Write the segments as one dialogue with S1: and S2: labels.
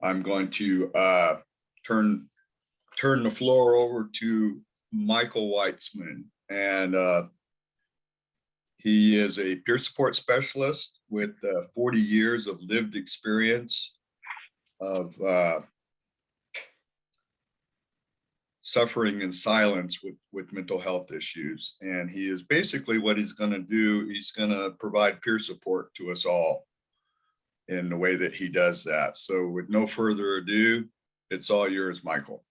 S1: I'm going to turn the floor over to Michael Weitzman. And he is a peer support specialist with 40 years of lived experience of suffering in silence with mental health issues. And he is basically, what he's going to do, he's going to provide peer support to us all in the way that he does that. So with no further ado, it's all yours, Michael.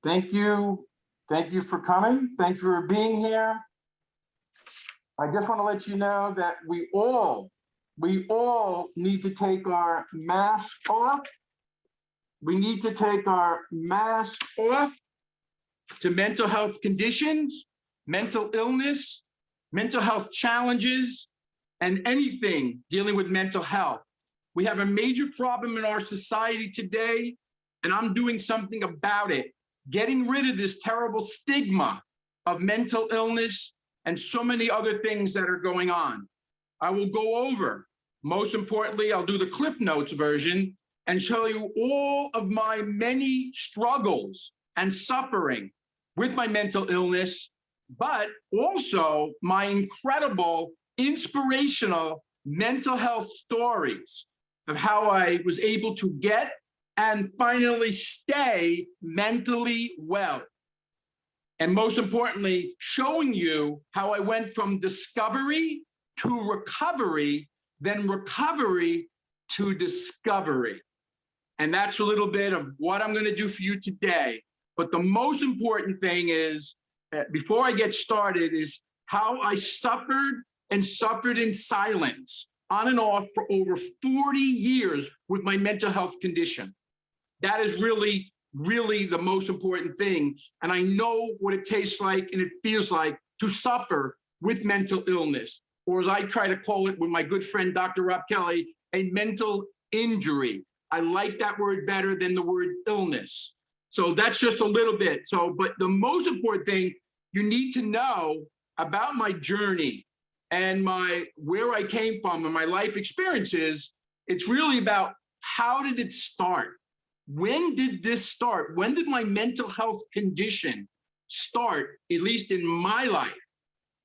S2: Thank you. Thank you for coming. Thank you for being here. I just want to let you know that we all need to take our mask off. We need to take our mask off to mental health conditions, mental illness, mental health challenges, and anything dealing with mental health. We have a major problem in our society today, and I'm doing something about it, getting rid of this terrible stigma of mental illness and so many other things that are going on. I will go over, most importantly, I'll do the Cliff Notes version and show you all of my many struggles and suffering with my mental illness, but also my incredible inspirational mental health stories of how I was able to get and finally stay mentally well. And most importantly, showing you how I went from discovery to recovery, then recovery to discovery. And that's a little bit of what I'm going to do for you today. But the most important thing is, before I get started, is how I suffered in silence, on and off, for over 40 years with my mental health condition. That is really, really the most important thing. And I know what it tastes like and it feels like to suffer with mental illness, or as I try to call it with my good friend, Dr. Rob Kelly, a mental injury. I like that word better than the word illness. So that's just a little bit. But the most important thing you need to know about my journey and where I came from and my life experiences, it's really about how did it start? When did this start? When did my mental health condition start, at least in my life?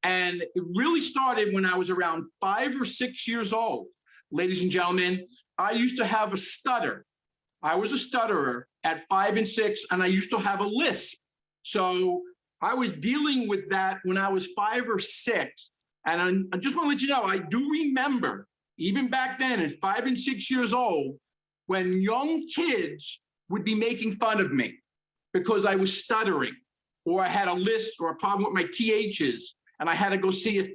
S2: And it really started when I was around 5 or 6 years old. Ladies and gentlemen, I used to have a stutter. I was a stutterer at 5 and 6, and I used to have a lisp. So I was dealing with that when I was 5 or 6. And I just want to let you know, I do remember, even back then at 5 and 6 years old, when young kids would be making fun of me because I was stuttering, or I had a lisp or a problem with my THs, and I had to go see a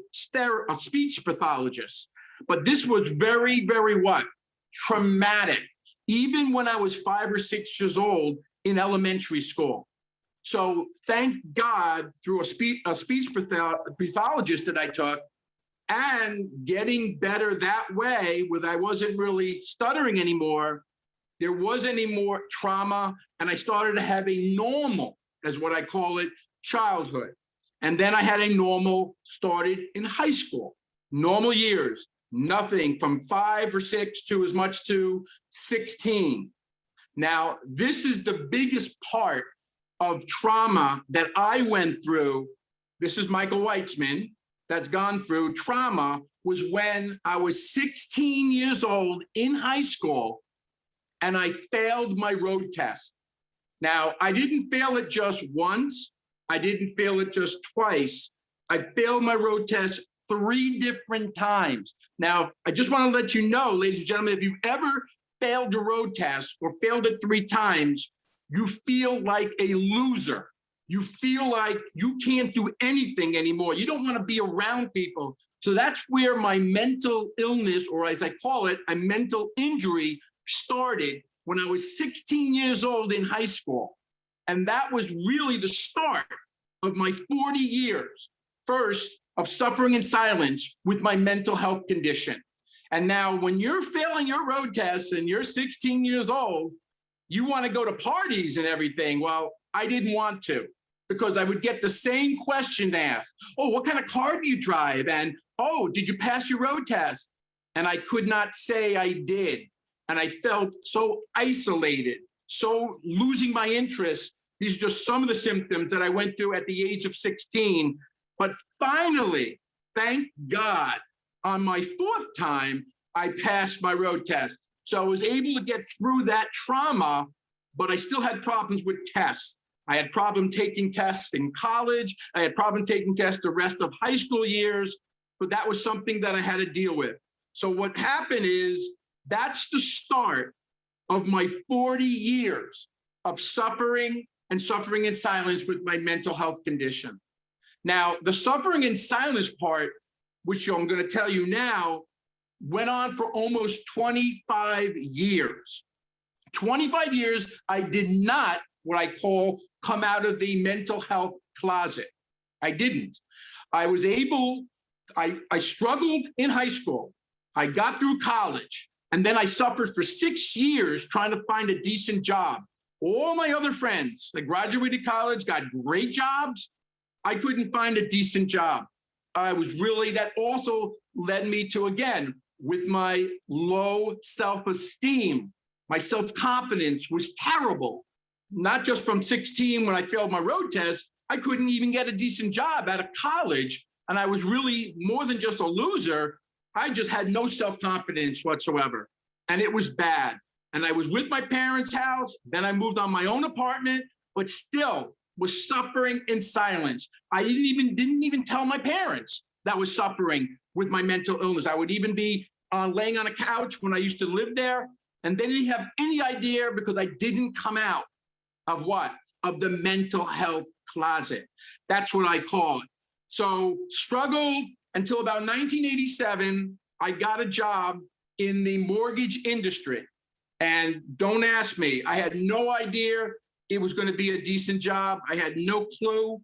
S2: speech pathologist. But this was very, very traumatic, even when I was 5 or 6 years old in elementary school. So thank God, through a speech pathologist that I took, and getting better that way, where I wasn't really stuttering anymore, there wasn't any more trauma, and I started to have a normal, as what I call it, childhood. And then I had a normal, started in high school, normal years, nothing from 5 or 6 to as much to 16. Now, this is the biggest part of trauma that I went through. This is Michael Weitzman that's gone through trauma, was when I was 16 years old in high school and I failed my road test. Now, I didn't fail it just once. I didn't fail it just twice. I failed my road test 3 different times. Now, I just want to let you know, ladies and gentlemen, if you've ever failed a road test or failed it 3 times, you feel like a loser. You feel like you can't do anything anymore. You don't want to be around people. So that's where my mental illness, or as I call it, a mental injury, started when I was 16 years old in high school. And that was really the start of my 40 years, first, of suffering in silence with my mental health condition. And now when you're failing your road tests and you're 16 years old, you want to go to parties and everything. Well, I didn't want to, because I would get the same question asked. Oh, what kind of car do you drive? And, oh, did you pass your road test? And I could not say I did. and I felt so isolated, so losing my interest. These are just some of the symptoms that I went through at the age of 16. But finally, thank God, on my fourth time, I passed my road test. So I was able to get through that trauma, but I still had problems with tests. I had problem taking tests in college. I had problem taking tests the rest of high school years, but that was something that I had to deal with. So what happened is that's the start of my 40 years of suffering and suffering in silence with my mental health condition. Now, the suffering in silence part, which I'm going to tell you now, went on for almost 25 years. 25 years, I did not, what I call, come out of the mental health closet. I didn't. I was able, I struggled in high school. I got through college, and then I suffered for 6 years trying to find a decent job. All my other friends that graduated college got great jobs. I couldn't find a decent job. That also led me to, again, with my low self-esteem, my self-confidence was terrible. Not just from 16 when I failed my road test, I couldn't even get a decent job out of college. And I was really more than just a loser. I just had no self-confidence whatsoever. And it was bad. And I was with my parents' house. Then I moved on my own apartment, but still was suffering in silence. I didn't even tell my parents that I was suffering with my mental illness. I would even be laying on a couch when I used to live there. And they didn't have any idea because I didn't come out of what? Of the mental health closet. That's what I call it. So struggled until about 1987. I got a job in the mortgage industry. And don't ask me, I had no idea it was going to be a decent job. I had no clue.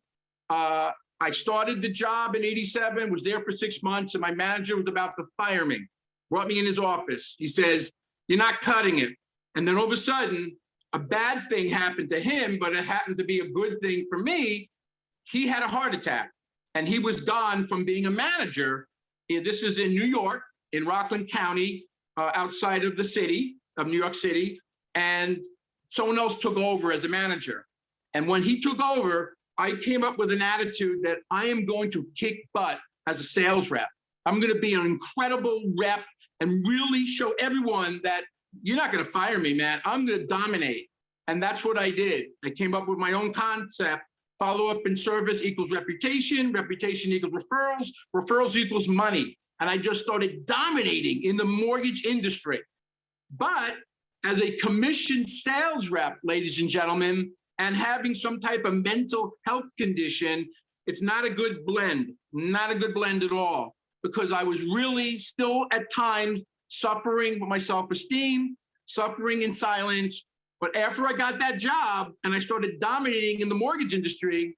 S2: I started the job in 87, was there for 6 months, and my manager was about to fire me. Brought me in his office. He says, "You're not cutting it." And then all of a sudden, a bad thing happened to him, but it happened to be a good thing for me. He had a heart attack, and he was gone from being a manager. This is in New York, in Rockland County, outside of the city of New York City, and someone else took over as a manager. And when he took over, I came up with an attitude that I am going to kick butt as a sales rep. I'm going to be an incredible rep and really show everyone that you're not going to fire me, man. I'm going to dominate. And that's what I did. I came up with my own concept. Follow up in service equals reputation. Reputation equals referrals. Referrals equals money. And I just started dominating in the mortgage industry. But as a commissioned sales rep, ladies and gentlemen, and having some type of mental health condition, it's not a good blend, not a good blend at all, because I was really still at times suffering with my self-esteem, suffering in silence. But after I got that job and I started dominating in the mortgage industry,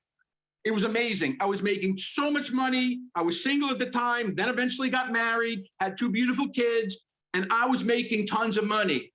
S2: it was amazing. I was making so much money. I was single at the time, then eventually got married, had 2 beautiful kids, and I was making tons of money.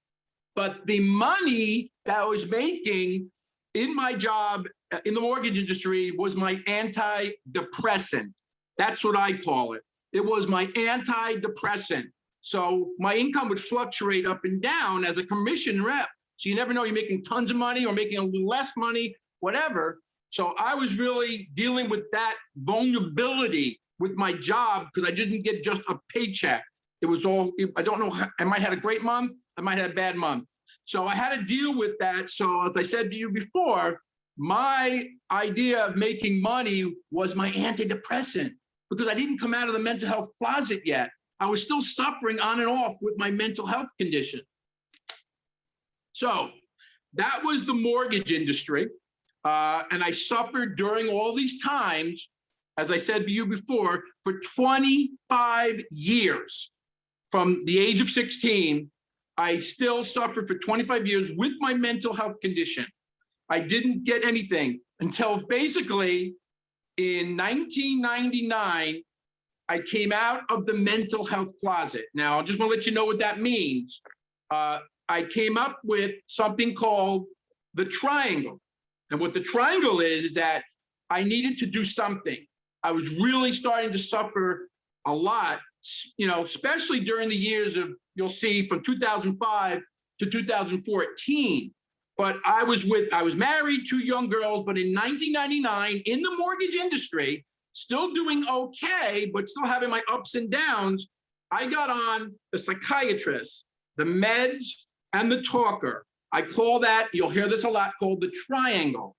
S2: But the money that I was making in my job in the mortgage industry was my antidepressant. That's what I call it. It was my antidepressant. So my income would fluctuate up and down as a commission rep. So you never know, you're making tons of money or making a little less money, whatever. So I was really dealing with that vulnerability with my job because I didn't get just a paycheck. It was all, I don't know, I might have had a great month, I might have had a bad month. So I had to deal with that. So as I said to you before, my idea of making money was my antidepressant because I didn't come out of the mental health closet yet. I was still suffering on and off with my mental health condition. So that was the mortgage industry. And I suffered during all these times, as I said to you before, for 25 years. From the age of 16, I still suffered for 25 years with my mental health condition. I didn't get anything until basically in 1999, I came out of the mental health closet. Now, I just want to let you know what that means. I came up with something called the triangle. And what the triangle is that I needed to do something. I was really starting to suffer a lot, you know, especially during the years of you'll see from 2005 to 2014. But I was married, 2 young girls, but in 1999, in the mortgage industry, still doing okay, but still having my ups and downs, I got on the psychiatrist, the meds, and the talker. I call that, you'll hear this a lot, called the triangle.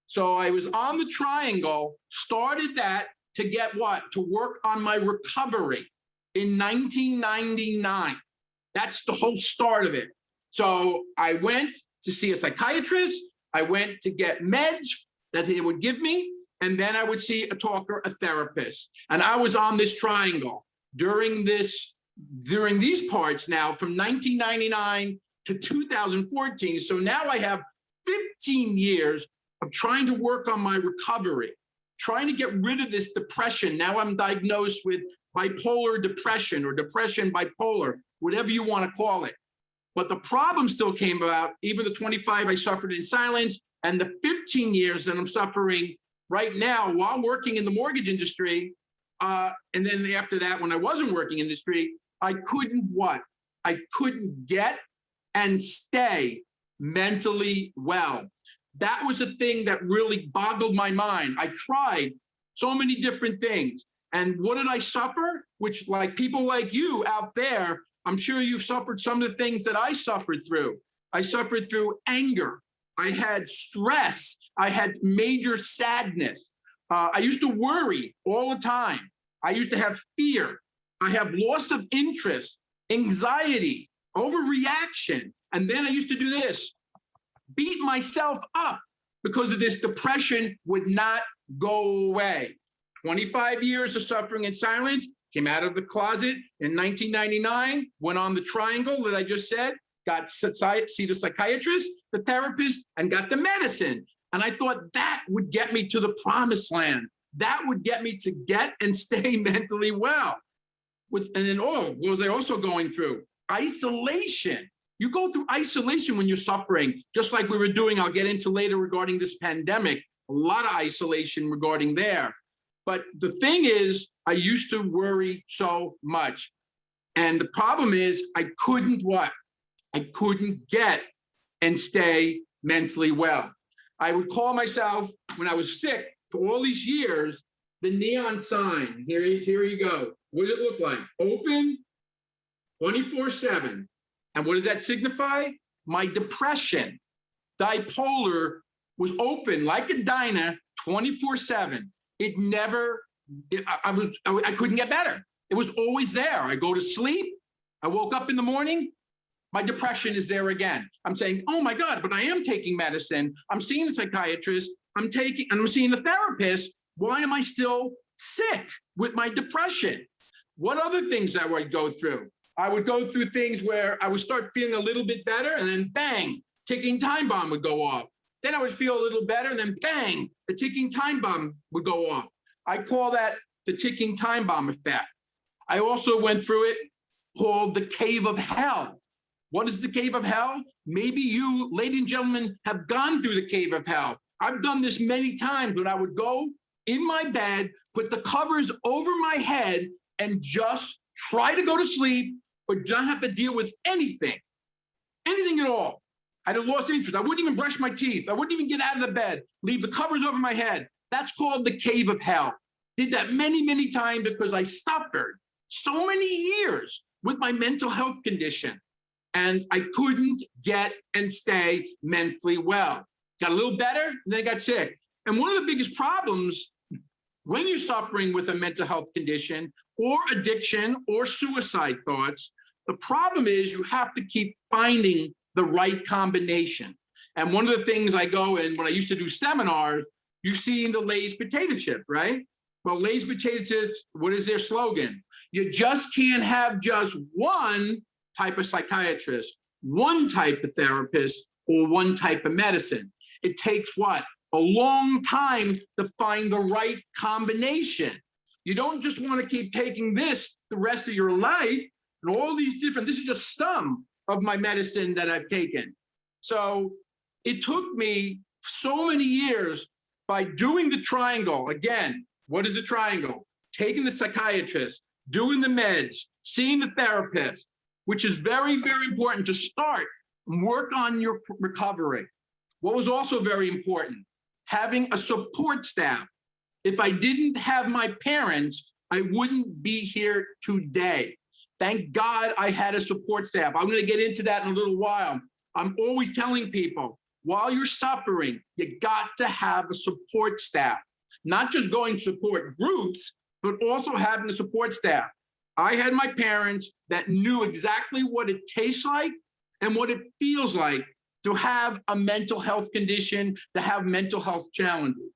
S2: So I was on the triangle, started that to get what? To work on my recovery in 1999. That's the whole start of it. So I went to see a psychiatrist. I went to get meds that he would give me, and then I would see a talker, a therapist. And I was on this triangle during these parts now from 1999 to 2014. So now I have 15 years of trying to work on my recovery, trying to get rid of this depression. Now I'm diagnosed with bipolar depression or depression bipolar, whatever you want to call it. But the problem still came about, even the 25 I suffered in silence and the 15 years that I'm suffering right now while working in the mortgage industry. And then after that, when I wasn't working in the industry, I couldn't what? I couldn't get and stay mentally well. That was a thing that really boggled my mind. I tried so many different things. And what did I suffer? Which, like people like you out there, I'm sure you've suffered some of the things that I suffered through. I suffered through anger. I had stress. I had major sadness. I used to worry all the time. I used to have fear. I have loss of interest, anxiety, overreaction. And then I used to do this, beat myself up because of this depression would not go away. 25 years of suffering in silence, came out of the closet in 1999, went on the triangle that I just said, got see the psychiatrist, the therapist, and got the medicine. And I thought that would get me to the promised land. That would get me to get and stay mentally well. And then, what was I also going through? Isolation. You go through isolation when you're suffering, just like we were doing, I'll get into later regarding this pandemic, a lot of isolation regarding there. But the thing is, I used to worry so much. And the problem is I couldn't what? I couldn't get and stay mentally well. I would call myself, when I was sick for all these years, the neon sign. Here you go. What does it look like? Open 24/7. And what does that signify? My depression. Bipolar was open like a diner 24/7. It never, I couldn't get better. It was always there. I go to sleep. I woke up in the morning. My depression is there again. I'm saying, oh my God, but I am taking medicine. I'm seeing a psychiatrist. I'm seeing a therapist. Why am I still sick with my depression? What other things I would go through? I would go through things where I would start feeling a little bit better and then bang, ticking time bomb would go off. Then I would feel a little better and then bang, the ticking time bomb would go off. I call that the ticking time bomb effect. I also went through it called the cave of hell. What is the cave of hell? Maybe you, ladies and gentlemen, have gone through the cave of hell. I've done this many times when I would go in my bed, put the covers over my head and just try to go to sleep, but not have to deal with anything at all. I'd have lost interest. I wouldn't even brush my teeth. I wouldn't even get out of the bed, leave the covers over my head. That's called the cave of hell. Did that many, many times because I suffered so many years with my mental health condition. And I couldn't get and stay mentally well. Got a little better, and then I got sick. And one of the biggest problems when you're suffering with a mental health condition or addiction or suicide thoughts, the problem is you have to keep finding the right combination. And one of the things I go in, when I used to do seminars, you've seen the Lay's potato chip, right? Well, Lay's potato chips, what is their slogan? You just can't have just one type of psychiatrist, one type of therapist, or one type of medicine. It takes what? A long time to find the right combination. You don't just want to keep taking this the rest of your life and all these different, this is just some of my medicine that I've taken. So it took me so many years by doing the triangle. Again, what is the triangle? Taking the psychiatrist, doing the meds, seeing the therapist, which is very, very important to start and work on your recovery. What was also very important, having a support staff. If I didn't have my parents, I wouldn't be here today. Thank God I had a support staff. I'm going to get into that in a little while. I'm always telling people, while you're suffering, you got to have a support staff, not just going to support groups, but also having a support staff. I had my parents that knew exactly what it tastes like and what it feels like to have a mental health condition, to have mental health challenges.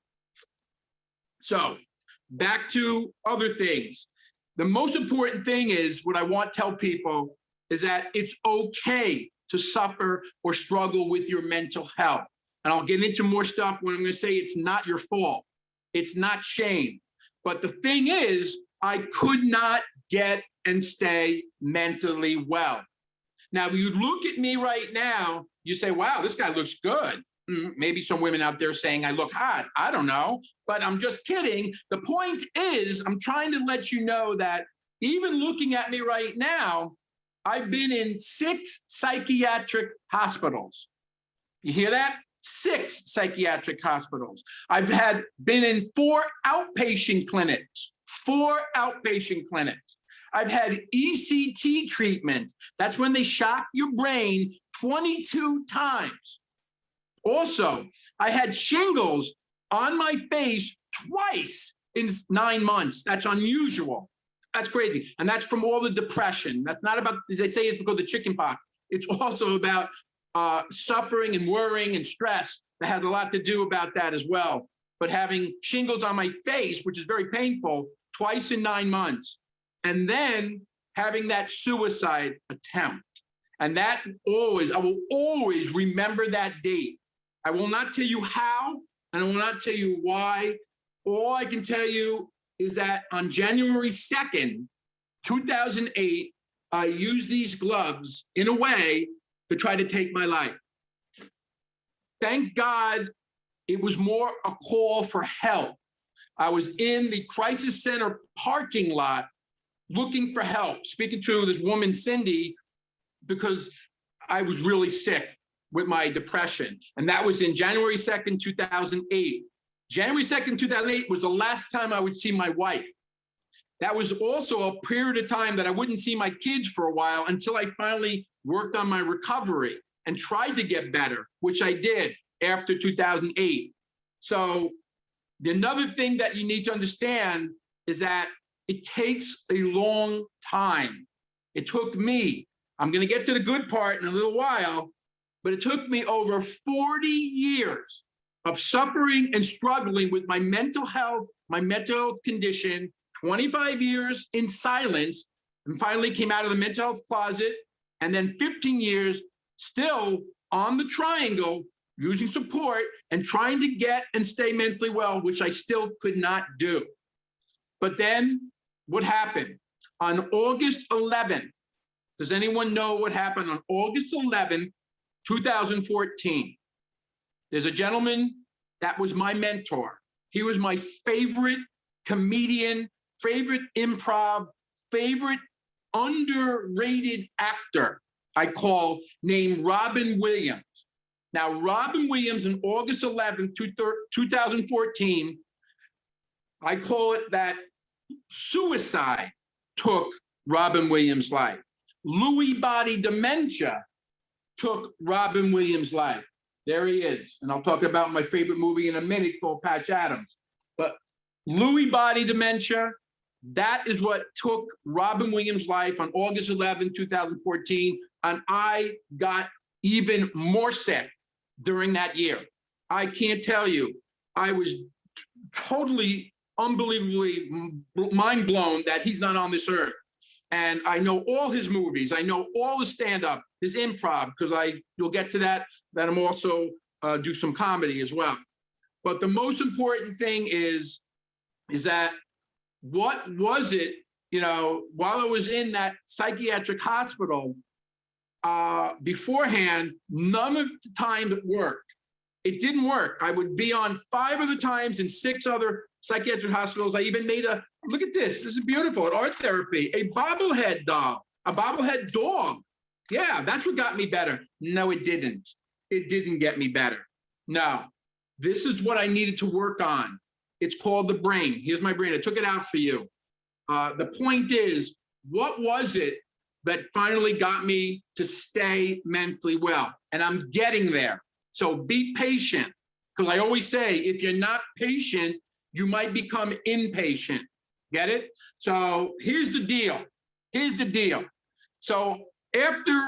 S2: So back to other things. The most important thing is what I want to tell people is that it's okay to suffer or struggle with your mental health. And I'll get into more stuff when I'm going to say it's not your fault. It's not shame. But the thing is, I could not get and stay mentally well. Now, you look at me right now, you say, wow, this guy looks good. Maybe some women out there saying I look hot. I don't know, but I'm just kidding. The point is, I'm trying to let you know that even looking at me right now, I've been in 6 psychiatric hospitals. You hear that? 6 psychiatric hospitals. I've been in 4 outpatient clinics. 4 outpatient clinics. I've had ECT treatment. That's when they shock your brain 22 times. Also, I had shingles on my face twice in 9 months. That's unusual. That's crazy. And that's from all the depression. That's not about, they say it's because of the chicken pox. It's also about suffering and worrying and stress. That has a lot to do about that as well. But having shingles on my face, which is very painful, twice in 9 months. And then having that suicide attempt. And that always, I will always remember that date. I will not tell you how, and I will not tell you why. All I can tell you is that on January 2nd, 2008, I used these gloves in a way to try to take my life. Thank God it was more a call for help. I was in the crisis center parking lot looking for help, speaking to this woman, Cindy, because I was really sick with my depression. And that was in January 2nd, 2008. January 2nd, 2008 was the last time I would see my wife. That was also a period of time that I wouldn't see my kids for a while until I finally worked on my recovery and tried to get better, which I did after 2008. So another thing that you need to understand is that it takes a long time. It took me, I'm going to get to the good part in a little while, but it took me over 40 years of suffering and struggling with my mental health condition, 25 years in silence, and finally came out of the mental health closet, and then 15 years still on the triangle, using support and trying to get and stay mentally well, which I still could not do. But then what happened? On August 11th, does anyone know what happened on August 11th, 2014? There's a gentleman that was my mentor. He was my favorite comedian, favorite improv, favorite underrated actor, I call, named Robin Williams. Now, Robin Williams on August 11th, 2014, I call it that suicide took Robin Williams' life. Lewy body dementia took Robin Williams' life. There he is. And I'll talk about my favorite movie in a minute called Patch Adams. But Lewy body dementia, that is what took Robin Williams' life on August 11, 2014. And I got even more sick during that year. I can't tell you, I was totally, unbelievably mind blown that he's not on this earth. And I know all his movies. I know all his stand-up, his improv, because you'll get to that I'm also do some comedy as well. But the most important thing is that what was it, while I was in that psychiatric hospital, beforehand, none of the time it worked. It didn't work. I would be on 5 other times in 6 other psychiatric hospitals. I even made look at this. This is beautiful, art therapy, a bobblehead doll a bobblehead dog. Yeah, that's what got me better. No, it didn't. It didn't get me better. No, this is what I needed to work on. It's called the brain. Here's my brain. I took it out for you. The point is, what was it that finally got me to stay mentally well? And I'm getting there. So be patient. Because I always say, if you're not patient, you might become impatient. Get it? So here's the deal. Here's the deal. So after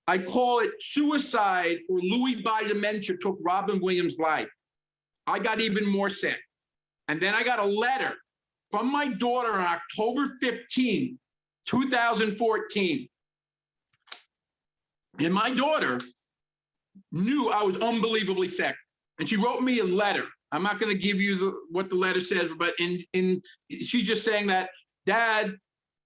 S2: I call it suicide or Lewy body dementia took Robin Williams' life, I got even more sick. And then I got a letter from my daughter on October 15, 2014. And my daughter knew I was unbelievably sick. And she wrote me a letter. I'm not going to give you what the letter says, but she's just saying that, Dad,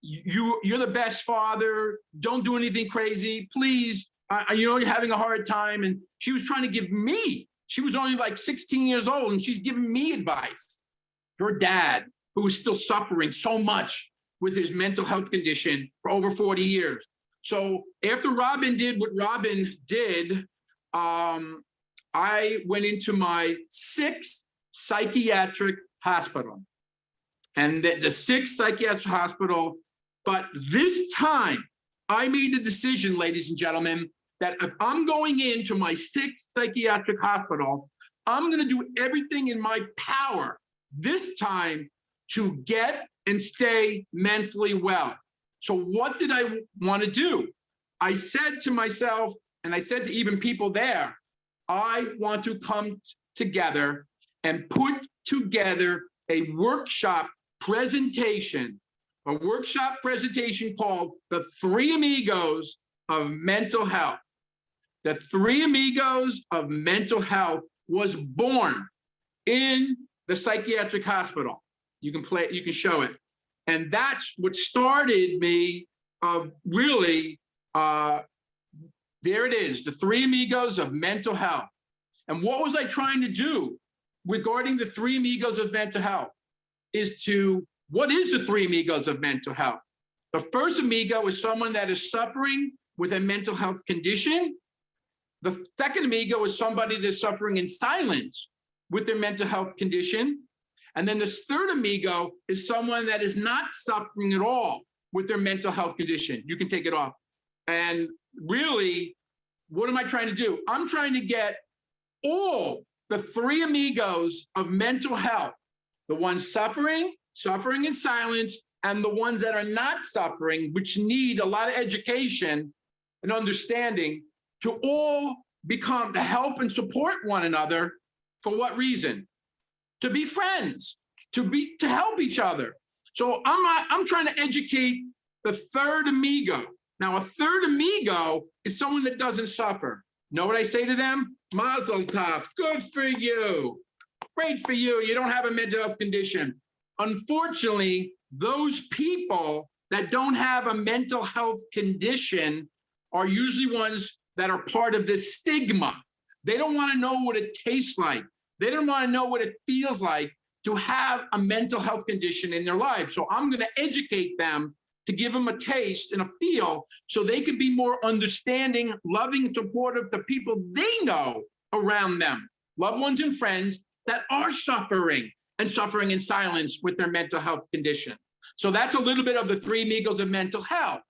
S2: you're the best father. Don't do anything crazy, please. You're having a hard time. And she was trying to give me. She was only like 16 years old, and she's giving me advice. Her dad, who was still suffering so much with his mental health condition for over 40 years. So after Robin did what Robin did, I went into my 6th psychiatric hospital. And the 6th psychiatric hospital, but this time I made the decision, ladies and gentlemen, that if I'm going into my 6th psychiatric hospital, I'm going to do everything in my power this time to get and stay mentally well. So what did I want to do? I said to myself, and I said to even people there, I want to come together and put together a workshop presentation called The Three Amigos of Mental Health. The Three Amigos of Mental Health was born in the psychiatric hospital. You can show it. And that's what started me really, there it is, The Three Amigos of Mental Health. And what was I trying to do regarding the Three Amigos of Mental Health what is the Three Amigos of Mental Health? The first amigo is someone that is suffering with a mental health condition. The second amigo is somebody that's suffering in silence with their mental health condition. And then this third amigo is someone that is not suffering at all with their mental health condition. You can take it off. And really, what am I trying to do? I'm trying to get all the three amigos of mental health, the ones suffering in silence, and the ones that are not suffering, which need a lot of education and understanding, to all to help and support one another. For what reason? To be friends, to help each other. So I'm trying to educate the third amigo. Now, a third amigo is someone that doesn't suffer. Know what I say to them? Mazel tov, good for you. Great for you. You don't have a mental health condition. Unfortunately, those people that don't have a mental health condition are usually ones that are part of this stigma. They don't want to know what it tastes like. They don't want to know what it feels like to have a mental health condition in their life. So I'm going to educate them to give them a taste and a feel so they could be more understanding, loving, and supportive to people they know around them, loved ones and friends that are suffering in silence with their mental health condition. So that's a little bit of the Three Amigos of Mental Health.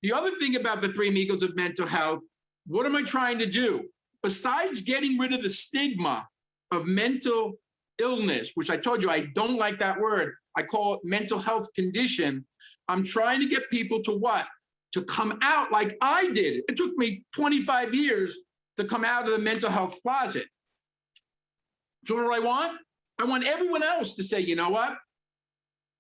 S2: The other thing about the Three Amigos of Mental Health, what am I trying to do? Besides getting rid of the stigma of mental illness, which I told you I don't like that word, I call it mental health condition, I'm trying to get people to what? To come out like I did. It took me 25 years to come out of the mental health closet. So what do I want? I want everyone else to say, you know what?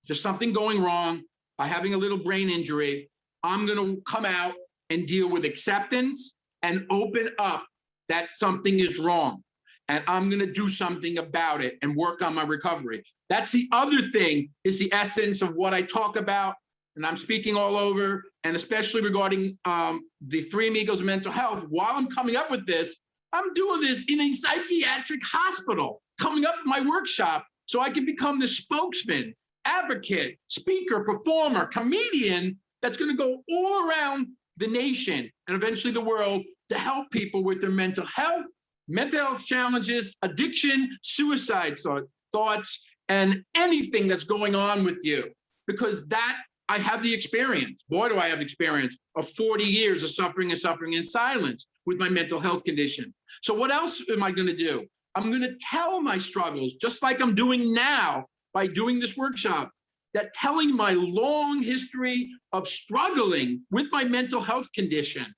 S2: There's something going wrong. I'm having a little brain injury. I'm going to come out and deal with acceptance and open up that something is wrong. And I'm going to do something about it and work on my recovery. That's the other thing, is the essence of what I talk about. And I'm speaking all over, and especially regarding the Three Amigos of Mental Health. While I'm coming up with this, I'm doing this in a psychiatric hospital, coming up with my workshop so I can become the spokesman, advocate, speaker, performer, comedian that's going to go all around the nation and eventually the world to help people with their mental health challenges, addiction, suicide thoughts, and anything that's going on with you. Because that, I have the experience. Boy, do I have experience of 40 years of suffering and suffering in silence with my mental health condition. So what else am I going to do? I'm going to tell my struggles, just like I'm doing now by doing this workshop, that telling my long history of struggling with my mental health condition,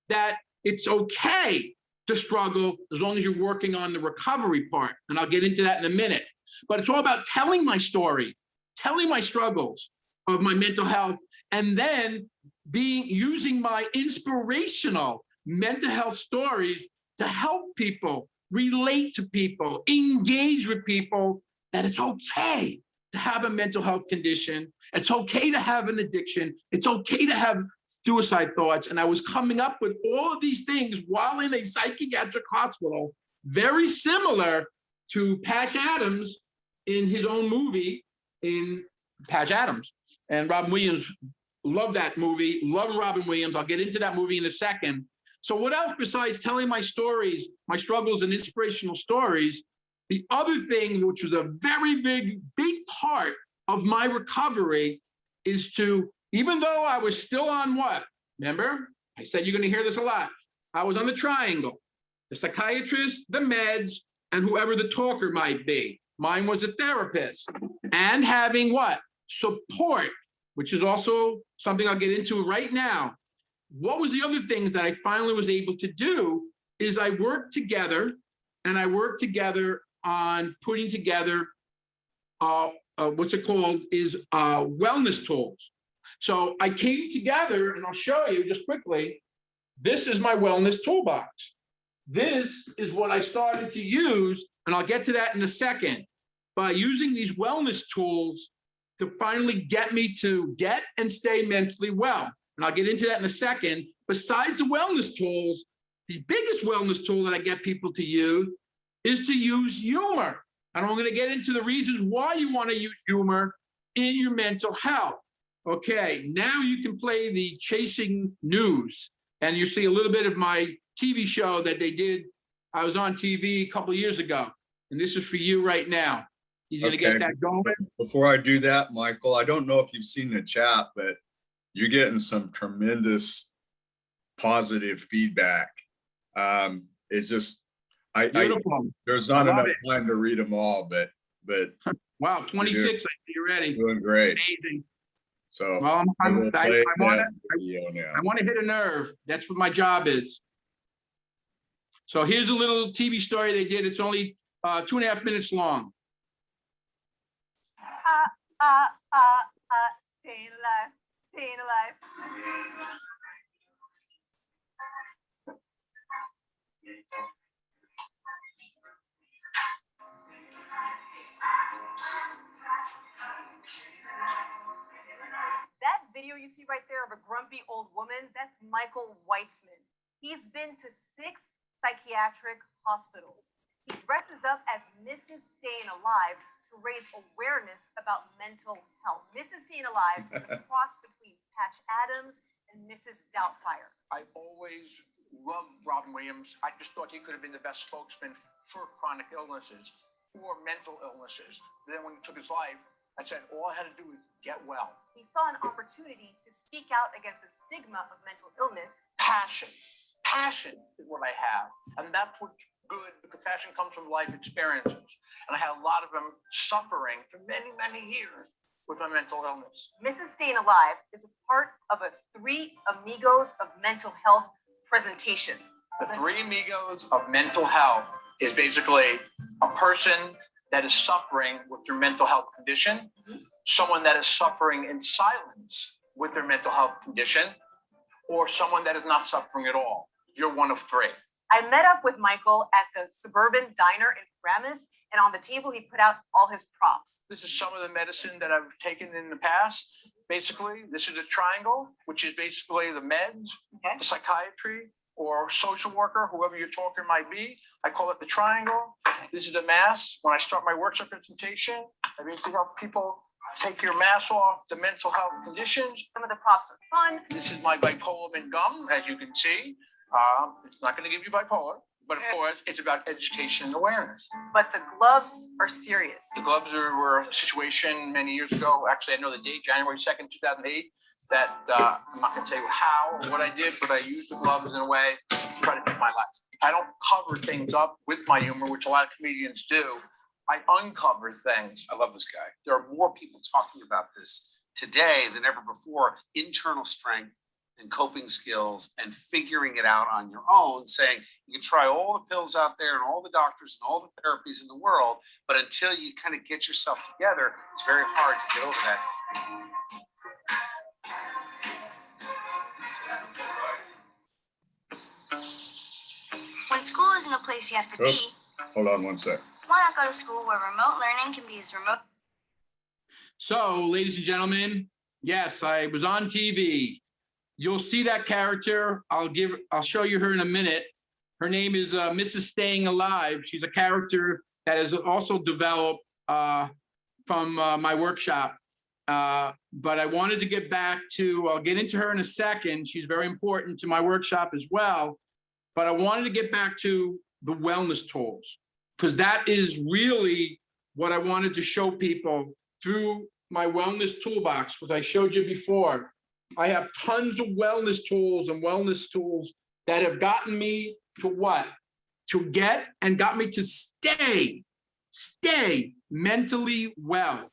S2: that it's okay to struggle as long as you're working on the recovery part. And I'll get into that in a minute. But it's all about telling my story, telling my struggles of my mental health, and then using my inspirational mental health stories to help people, relate to people, engage with people, that it's okay to have a mental health condition. It's okay to have an addiction. It's okay to have suicide thoughts. And I was coming up with all of these things while in a psychiatric hospital, very similar to Patch Adams in his own movie, in Patch Adams. And Robin Williams, loved that movie, love Robin Williams. I'll get into that movie in a second. So what else besides telling my stories, my struggles and inspirational stories? The other thing, which was a very big part of my recovery, is to, even though I was still on what? Remember, I said you're going to hear this a lot. I was on the triangle, the psychiatrist, the meds, and whoever the talker might be. Mine was a therapist. And having what? Support, which is also something I'll get into right now. What was the other things that I finally was able to do is I worked together on putting together what's it called is wellness tools. So I came together, and I'll show you just quickly. This is my wellness toolbox. This is what I started to use, and I'll get to that in a second, by using these wellness tools to finally get me to get and stay mentally well. And I'll get into that in a second. Besides the wellness tools, the biggest wellness tool that I get people to use is to use humor. And I'm going to get into the reasons why you want to use humor in your mental health. Okay, now you can play the Chasing News. And you see a little bit of my TV show that they did. I was on TV a couple of years ago. And this is for you right now. He's going to get that going.
S1: Before I do that, Michael, I don't know if you've seen the chat, but you're getting some tremendous positive feedback. It's just, there's not enough time to read them all, but
S2: wow, 26, I see you're ready.
S1: Doing great.
S2: Amazing.
S1: So
S2: well, I want
S1: to
S2: hit a nerve. That's what my job is. So here's a little TV story they did. It's only 2.5 minutes long.
S3: Staying alive. That video you see right there of a grumpy old woman, that's Michael Weitzman. He's been to 6 psychiatric hospitals. He dresses up as Mrs. Staying Alive to raise awareness about mental health. Mrs. Staying Alive is a cross between Patch Adams and Mrs. Doubtfire.
S2: I always loved Robin Williams. I just thought he could have been the best spokesman for chronic illnesses, for mental illnesses. Then when he took his life, I said, all I had to do was get well.
S3: He saw an opportunity to speak out against the stigma of mental illness.
S2: Passion is what I have. And that's what's good, because passion comes from life experiences. And I had a lot of them suffering for many, many years with my mental illness.
S3: Mrs. Staying Alive is a part of a 3 Amigos of mental health presentation.
S2: The 3 Amigos of mental health is basically a person that is suffering with their mental health condition, someone that is suffering in silence with their mental health condition, or someone that is not suffering at all. You're one of 3.
S3: I met up with Michael at the Suburban Diner in Paramus, and on the table he put out all his props.
S2: This is some of the medicine that I've taken in the past. Basically, this is a triangle, which is basically the meds, the psychiatry, or social worker, whoever your talker might be. I call it the triangle. This is the mask. When I start my workshop presentation, I basically help people
S4: take your mask off, the mental health conditions.
S3: Some of the props are fun.
S4: This is my bipolar mint gum, as you can see. It's not going to give you bipolar, but of course, it's about education and awareness.
S3: But the gloves are serious.
S4: The gloves were a situation many years ago. Actually, I know the date, January 2nd, 2008, that I'm not going to tell you how or what I did, but I used the gloves in a way to try to take my life. I don't cover things up with my humor, which a lot of comedians do. I uncover things.
S5: I love this guy. There are more people talking about this today than ever before. Internal strength and coping skills and figuring it out on your own, saying you can try all the pills out there and all the doctors and all the therapies in the world, but until you kind of get yourself together, it's very hard to get over that.
S6: When school isn't a place you have to be,
S1: Hold on one sec.
S6: why not go to school where remote learning can be as remote?
S2: So, ladies and gentlemen, yes, I was on TV. You'll see that character. I'll show you her in a minute. Her name is Mrs. Staying Alive. She's a character that is also developed from my workshop. But I wanted to get back to, I'll get into her in a second. She's very important to my workshop as well. But I wanted to get back to the wellness tools, because that is really what I wanted to show people through my wellness toolbox, which I showed you before. I have tons of wellness tools that have gotten me to what? To get and got me to stay mentally well.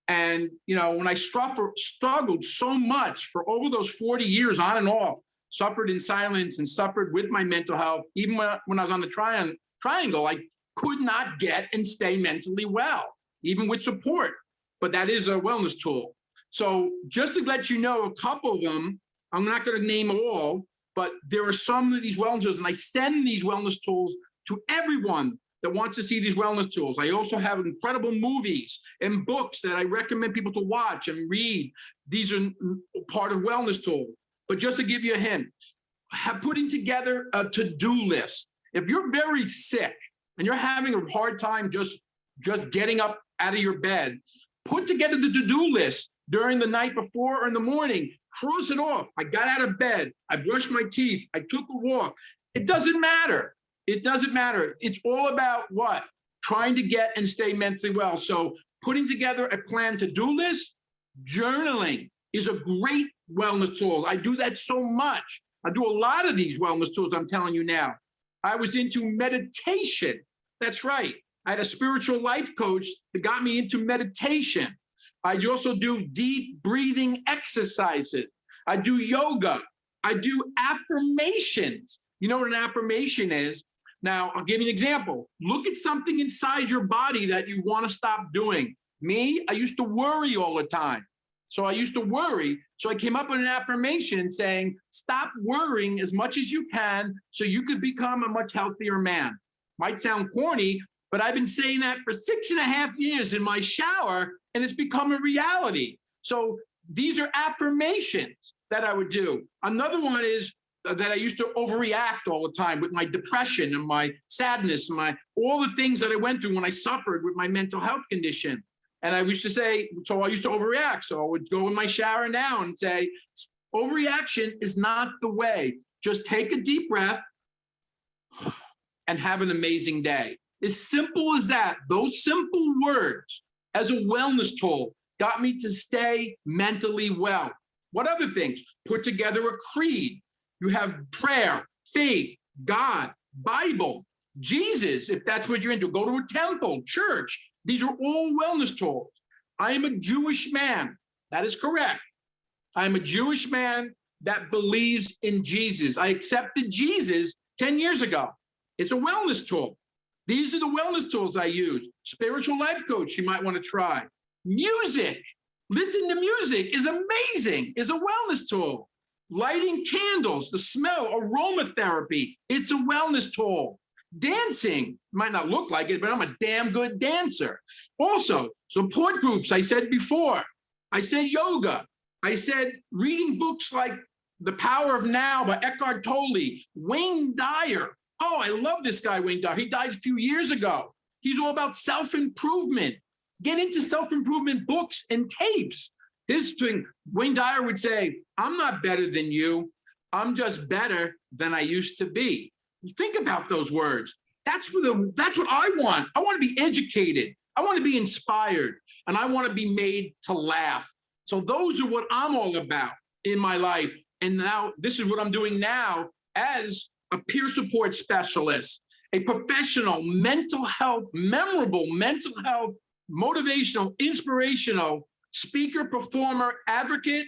S2: And, you know, when I struggled so much for over those 40 years on and off, suffered in silence and suffered with my mental health, even when I was on the triangle, I could not get and stay mentally well, even with support. But that is a wellness tool. So just to let you know, a couple of them, I'm not going to name all, but there are some of these wellness tools, and I send these wellness tools to everyone that wants to see these wellness tools. I also have incredible movies and books that I recommend people to watch and read. These are part of wellness tools. But just to give you a hint, putting together a to-do list. If you're very sick and you're having a hard time just getting up out of your bed, put together the to-do list during the night before or in the morning. Cross it off. I got out of bed. I brushed my teeth. I took a walk. It doesn't matter. It doesn't matter. It's all about what? Trying to get and stay mentally well. So putting together a planned to-do list, journaling is a great wellness tool. I do that so much. I do a lot of these wellness tools, I'm telling you now. I was into meditation. That's right. I had a spiritual life coach that got me into meditation. I also do deep breathing exercises. I do yoga. I do affirmations. You know what an affirmation is? Now, I'll give you an example. Look at something inside your body that you want to stop doing. Me, I used to worry all the time. So I used to worry. So I came up with an affirmation saying, stop worrying as much as you can so you could become a much healthier man. Might sound corny, but I've been saying that for 6.5 years in my shower, and it's become a reality. So these are affirmations that I would do. Another one is that I used to overreact all the time with my depression and my sadness and all the things that I went through when I suffered with my mental health condition. And I used to say, so I used to overreact. So I would go in my shower now and say, overreaction is not the way. Just take a deep breath and have an amazing day. As simple as that. Those simple words as a wellness tool got me to stay mentally well. What other things? Put together a creed. You have prayer, faith, God, Bible, Jesus, if that's what you're into. Go to a temple, church. These are all wellness tools. I am a Jewish man. That is correct. I'm a Jewish man that believes in Jesus. I accepted Jesus 10 years ago. It's a wellness tool. These are the wellness tools I use. Spiritual life coach, you might want to try. Music. Listen to music is amazing. It's a wellness tool. Lighting candles, the smell, aromatherapy. It's a wellness tool. Dancing, might not look like it, but I'm a damn good dancer. Also, support groups, I said before. I said yoga. I said reading books like The Power of Now by Eckhart Tolle, Wayne Dyer. Oh, I love this guy, Wayne Dyer. He died a few years ago. He's all about self-improvement. Get into self-improvement books and tapes. His thing, Wayne Dyer would say, I'm not better than you. I'm just better than I used to be. Think about those words. That's what I want. I want to be educated. I want to be inspired, and I want to be made to laugh. So those are what I'm all about in my life. And now this is what I'm doing now as a peer support specialist, a professional mental health, memorable mental health, motivational, inspirational speaker, performer, advocate,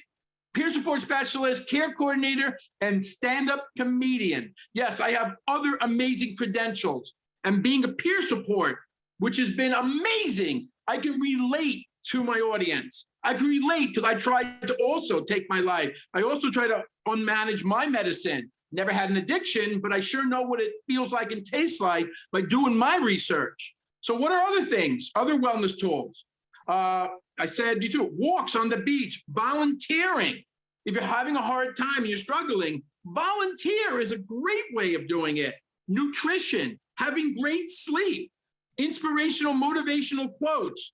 S2: peer support specialist, care coordinator, and stand-up comedian. Yes, I have other amazing credentials. And being a peer support, which has been amazing, I can relate to my audience. I can relate because I tried to also take my life. I also try to unmanage my medicine. Never had an addiction, but I sure know what it feels like and tastes like by doing my research. So what are other things, other wellness tools? I said, you too, walks on the beach, volunteering. If you're having a hard time and you're struggling, volunteer is a great way of doing it. Nutrition, having great sleep, inspirational, motivational quotes,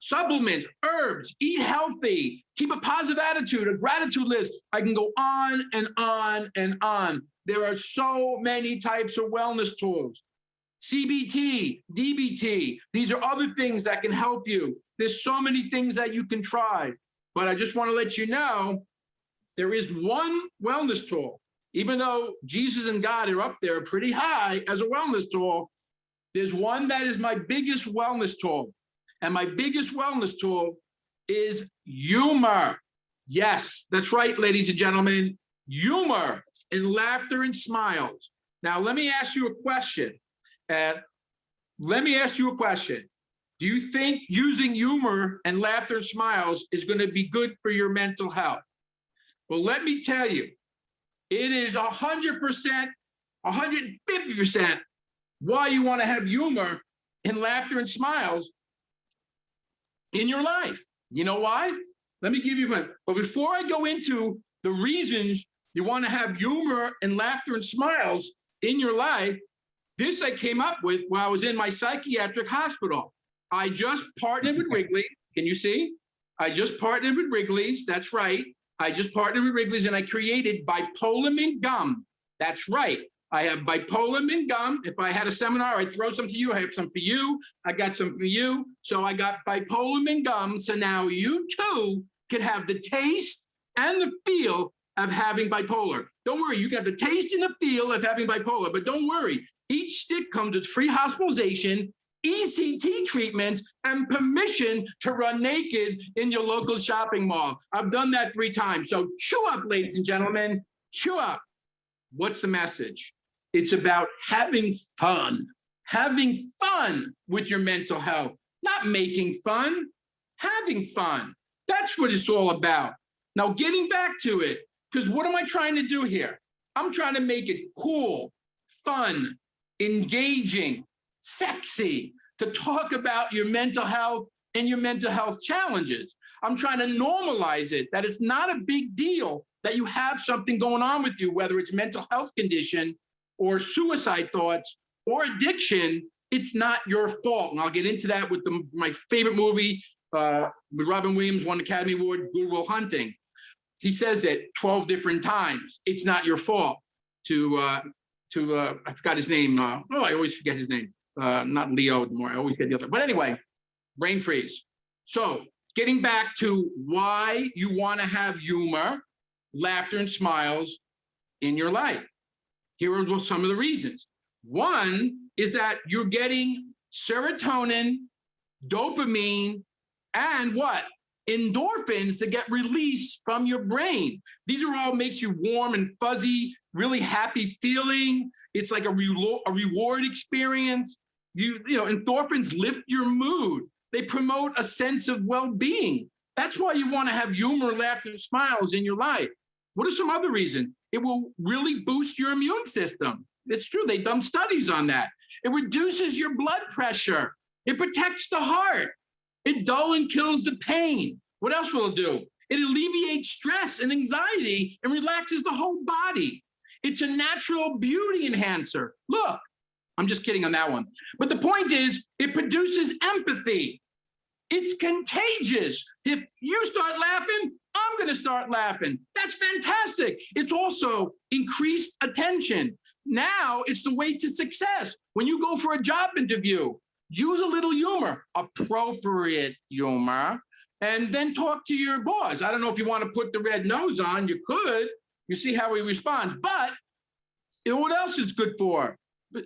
S2: supplements, herbs, eat healthy, keep a positive attitude, a gratitude list. I can go on and on and on. There are so many types of wellness tools. CBT, DBT, these are other things that can help you. There's so many things that you can try, but I just want to let you know, there is one wellness tool. Even though Jesus and God are up there pretty high as a wellness tool, there's one that is my biggest wellness tool. And my biggest wellness tool is humor. Yes, that's right, ladies and gentlemen, humor and laughter and smiles. Now, let me ask you a question. Do you think using humor and laughter and smiles is going to be good for your mental health? Well, let me tell you, it is 100%, 150% why you want to have humor and laughter and smiles in your life. You know why? Let me give you one. But before I go into the reasons you want to have humor and laughter and smiles in your life, this I came up with while I was in my psychiatric hospital. I just partnered with Wrigley. Can you see? I just partnered with Wrigley's. That's right. I just partnered with Wrigley's and I created Bipolamin Gum. That's right. I have Bipolamin Gum. If I had a seminar, I'd throw some to you. I have some for you. I got some for you. So I got Bipolamin Gum. So now you too can have the taste and the feel of having bipolar. Don't worry, you got the taste and the feel of having bipolar, but don't worry. Each stick comes with free hospitalization, ECT treatments, and permission to run naked in your local shopping mall. I've done that 3 times. So chew up, ladies and gentlemen, chew up. What's the message? It's about having fun with your mental health, not making fun, having fun. That's what it's all about. Now, getting back to it, because what am I trying to do here? I'm trying to make it cool, fun, engaging, sexy, to talk about your mental health and your mental health challenges. I'm trying to normalize it, that it's not a big deal that you have something going on with you, whether it's mental health condition or suicide thoughts or addiction. It's not your fault. And I'll get into that with my favorite movie with Robin Williams, won Academy Award, Good Will Hunting. He says it 12 different times. It's not your fault. I forgot his name. I always forget his name. Not Leo anymore. I always get the other. But anyway, brain freeze. So getting back to why you want to have humor, laughter, and smiles in your life. Here are some of the reasons. One is that you're getting serotonin, dopamine, and what? Endorphins to get released from your brain. These are all makes you warm and fuzzy, really happy feeling. It's like a reward experience. You know, endorphins lift your mood. They promote a sense of well-being. That's why you want to have humor, laughter, and smiles in your life. What are some other reasons? It will really boost your immune system. It's true. They've done studies on that. It reduces your blood pressure. It protects the heart. It dulls and kills the pain. What else will it do? It alleviates stress and anxiety and relaxes the whole body. It's a natural beauty enhancer. Look, I'm just kidding on that one. But the point is, it produces empathy. It's contagious. If you start laughing, I'm going to start laughing. That's fantastic. It's also increased attention. Now it's the way to success. When you go for a job interview, use a little humor, appropriate humor, and then talk to your boss. I don't know if you want to put the red nose on, you could. You see how he responds. But you know what else it's good for?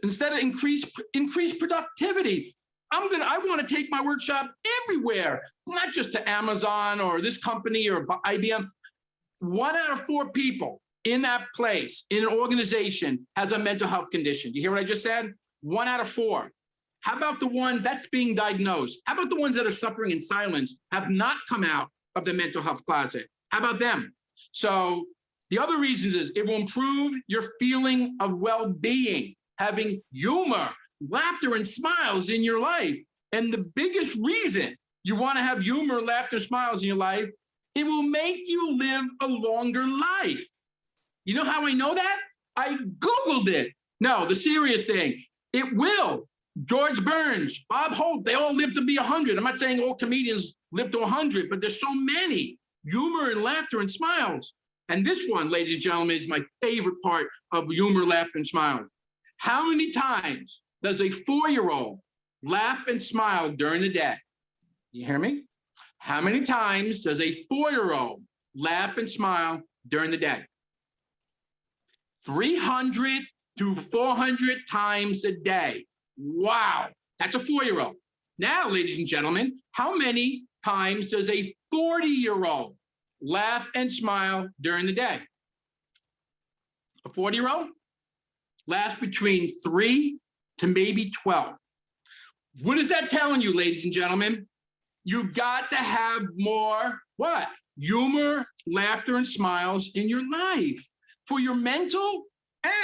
S2: Instead of increase productivity, I want to take my workshop everywhere, not just to Amazon or this company or IBM. 1 out of 4 people in that place, in an organization, has a mental health condition. You hear what I just said? 1 out of 4. How about the one that's being diagnosed? How about the ones that are suffering in silence, have not come out of the mental health closet? How about them? So the other reasons is it will improve your feeling of well-being, having humor, laughter, and smiles in your life. And the biggest reason you want to have humor, laughter, smiles in your life, it will make you live a longer life. You know how I know that? I Googled it. No, the serious thing, it will. George Burns, Bob Hope, they all live to be 100. I'm not saying all comedians live to 100, but there's so many. Humor and laughter and smiles. And this one, ladies and gentlemen, is my favorite part of humor, laughter, and smile. How many times does a 4-year-old laugh and smile during the day? You hear me? How many times does a 4-year-old laugh and smile during the day? 300 to 400 times a day. Wow, that's a 4-year-old. Now, ladies and gentlemen, how many times does a 40-year-old laugh and smile during the day? A 40-year-old laughs between 3 to maybe 12. What is that telling you, ladies and gentlemen? You got to have more, what? Humor, laughter, and smiles in your life for your mental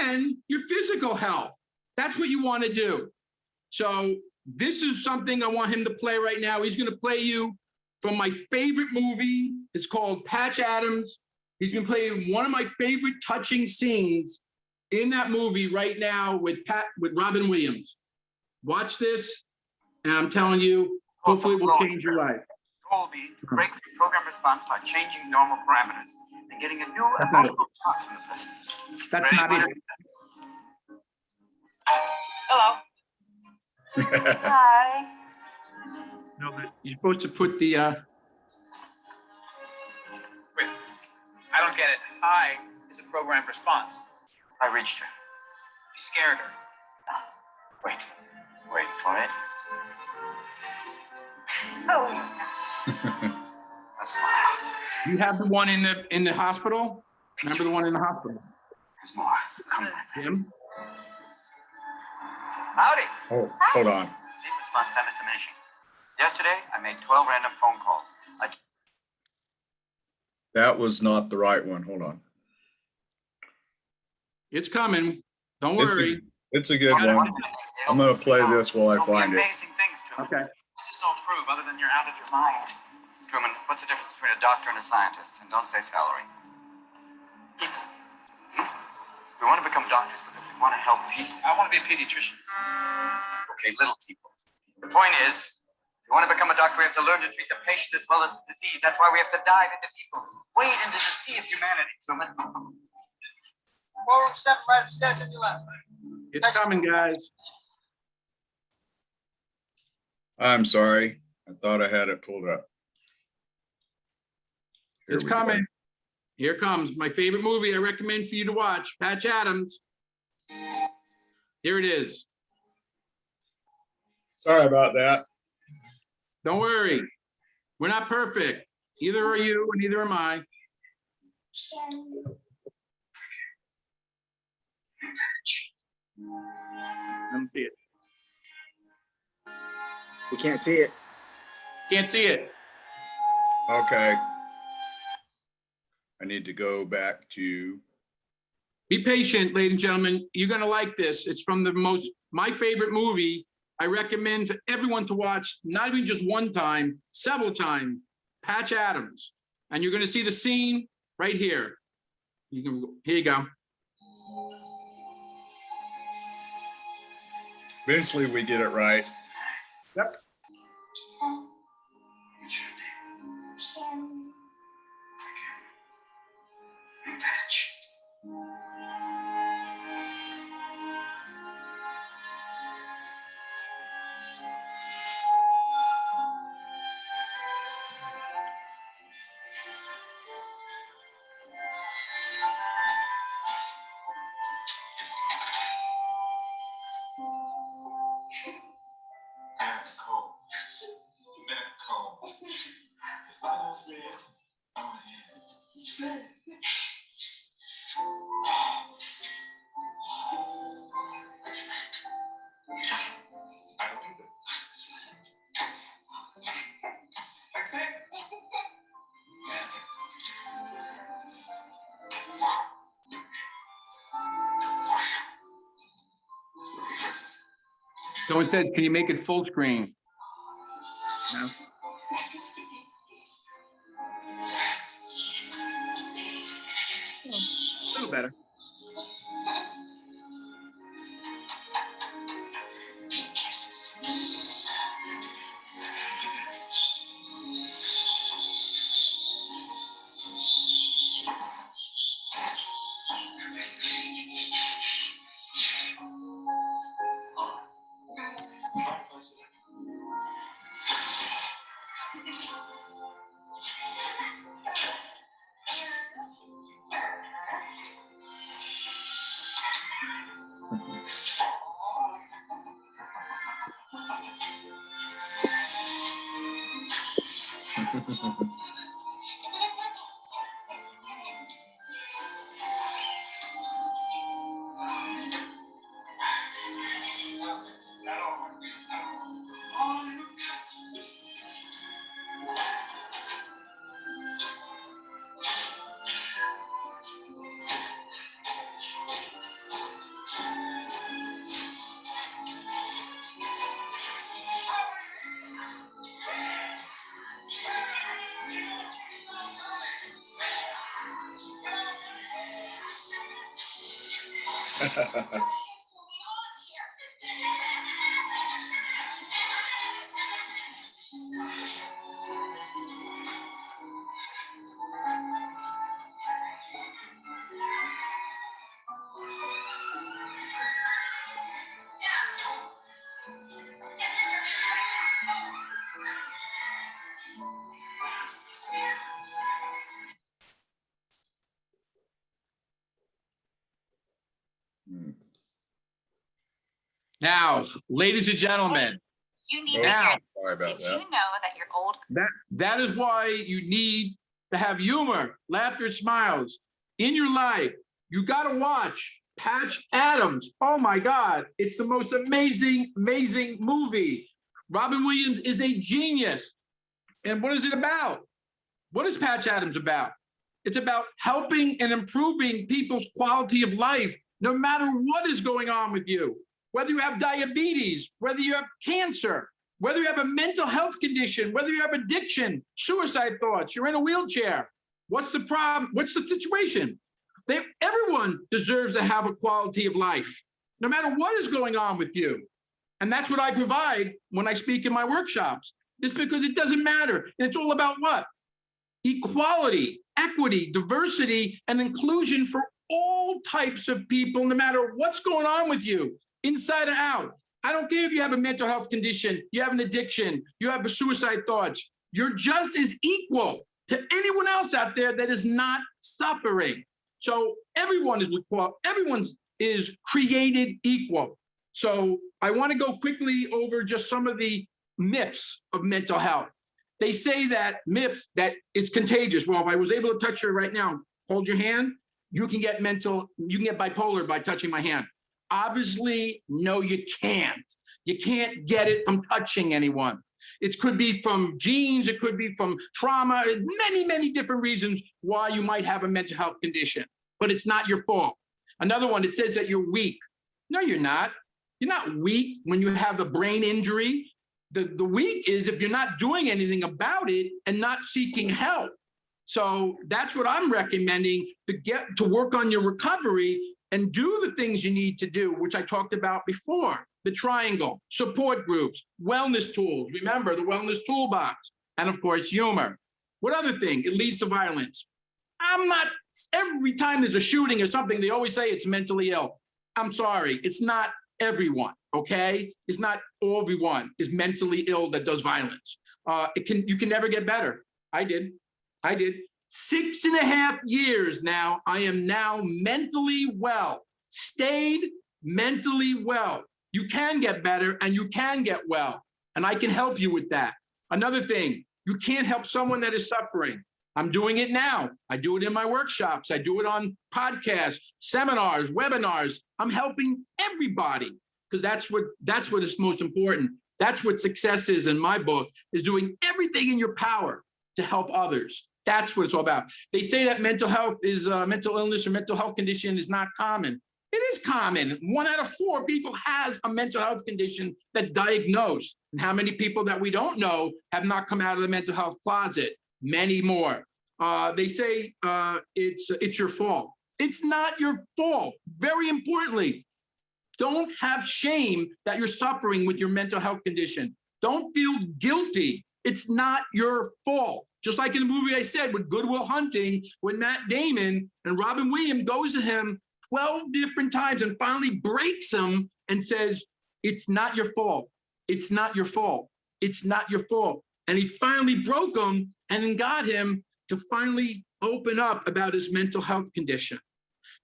S2: and your physical health. That's what you want to do. So this is something I want him to play right now. He's going to play you from my favorite movie. It's called Patch Adams. He's going to play one of my favorite touching scenes in that movie right now with Robin Williams. Watch this, and I'm telling you, hopefully it will change your life.
S7: Goal be to break the program response by changing normal parameters and getting a new
S2: That's not it.
S7: emotional response from the person.
S2: That's
S7: Ready?
S2: not it.
S7: Hello.
S6: Hi.
S2: No, but you're supposed to put the,
S7: Wait. I don't get it. Hi is a program response. I reached her. I scared her. Wait for it.
S6: Oh,
S7: A smile.
S2: you have the one in the hospital? Remember the one in the hospital?
S7: There's more. Come on.
S2: Jim?
S7: Howdy.
S1: Oh, hold on.
S7: See, response time is diminishing. Yesterday, I made 12 random phone calls.
S1: That was not the right one. Hold on.
S2: It's coming. Don't
S1: It's a-
S2: worry.
S1: It's a good one. I'm gonna play this while I
S7: Told me
S1: find it.
S7: amazing things, Truman.
S2: Okay.
S7: What's this all prove other than you're out of your mind? Truman, what's the difference between a doctor and a scientist? And don't say salary. People. We want to become doctors because we want to help people. I want to be a pediatrician. Okay, little people. The point is, if you want to become a doctor, we have to learn to treat the patient as well as the disease. That's why we have to dive into people. Wade into the sea of humanity, Truman. 407 right upstairs on your left.
S2: It's coming, guys.
S1: I'm sorry. I thought I had it pulled up. Here
S2: It's
S1: we go.
S2: coming. Here comes my favorite movie I recommend for you to watch, Patch Adams. Here it is.
S1: Sorry about that.
S2: Don't worry. We're not perfect. Either are you and neither am I. Let me see it.
S8: We can't see it.
S2: Can't see it.
S1: Okay. I need to go back to,
S2: Be patient, ladies and gentlemen. You're gonna like this. It's from my favorite movie. I recommend for everyone to watch, not even just one time, several times, Patch Adams. And you're gonna see the scene right here. Here you go.
S1: eventually we get it right.
S2: Yep.
S8: I have a cold. It's the minute cold. It's almost red. Oh, it is. It's red. I don't think it. That's it.
S2: Someone says, can you make it full screen? No. A little better. Now, ladies and gentlemen,
S6: You need
S1: Oh,
S6: to
S2: now,
S6: hear.
S1: sorry about
S6: Did you
S1: that.
S6: know that your old
S2: that is why you need to have humor, laughter, smiles in your life. You got to watch Patch Adams. Oh my God, it's the most amazing, amazing movie. Robin Williams is a genius. And what is it about? What is Patch Adams about? It's about helping and improving people's quality of life, no matter what is going on with you. Whether you have diabetes, whether you have cancer, whether you have a mental health condition, whether you have addiction, suicide thoughts, you're in a wheelchair. What's the problem? What's the situation? Everyone deserves to have a quality of life, no matter what is going on with you. And that's what I provide when I speak in my workshops. It's because it doesn't matter. And it's all about what? Equality, equity, diversity, and inclusion for all types of people, no matter what's going on with you, inside and out. I don't care if you have a mental health condition, you have an addiction, you have suicide thoughts. You're just as equal to anyone else out there that is not suffering. So everyone is created equal. So I want to go quickly over just some of the myths of mental health. They say that myths that it's contagious. Well, if I was able to touch you right now, hold your hand, you can get bipolar by touching my hand. Obviously, no, you can't. You can't get it from touching anyone. It could be from genes, it could be from trauma, many, many different reasons why you might have a mental health condition, but it's not your fault. Another one, it says that you're weak. No, you're not. You're not weak when you have a brain injury. The weak is if you're not doing anything about it and not seeking help. So that's what I'm recommending, to work on your recovery and do the things you need to do, which I talked about before. The triangle, support groups, wellness tools. Remember the wellness toolbox, and of course, humor. What other thing? It leads to violence. Every time there's a shooting or something, they always say it's mentally ill. I'm sorry, it's not everyone, okay? It's not everyone is mentally ill that does violence. You can never get better. I did. 6.5 years now, I am now mentally well, stayed mentally well. You can get better and you can get well. And I can help you with that. Another thing, you can't help someone that is suffering. I'm doing it now. I do it in my workshops. I do it on podcasts, seminars, webinars. I'm helping everybody because that's what is most important. That's what success is in my book, is doing everything in your power to help others. That's what it's all about. They say that mental health is mental illness or mental health condition is not common. It is common. 1 out of 4 people has a mental health condition that's diagnosed. And how many people that we don't know have not come out of the mental health closet? Many more. They say it's your fault. It's not your fault. Very importantly, don't have shame that you're suffering with your mental health condition. Don't feel guilty. It's not your fault. Just like in the movie I said with Good Will Hunting, when Matt Damon and Robin Williams goes to him 12 different times and finally breaks him and says, it's not your fault. It's not your fault. It's not your fault. And he finally broke him and then got him to finally open up about his mental health condition.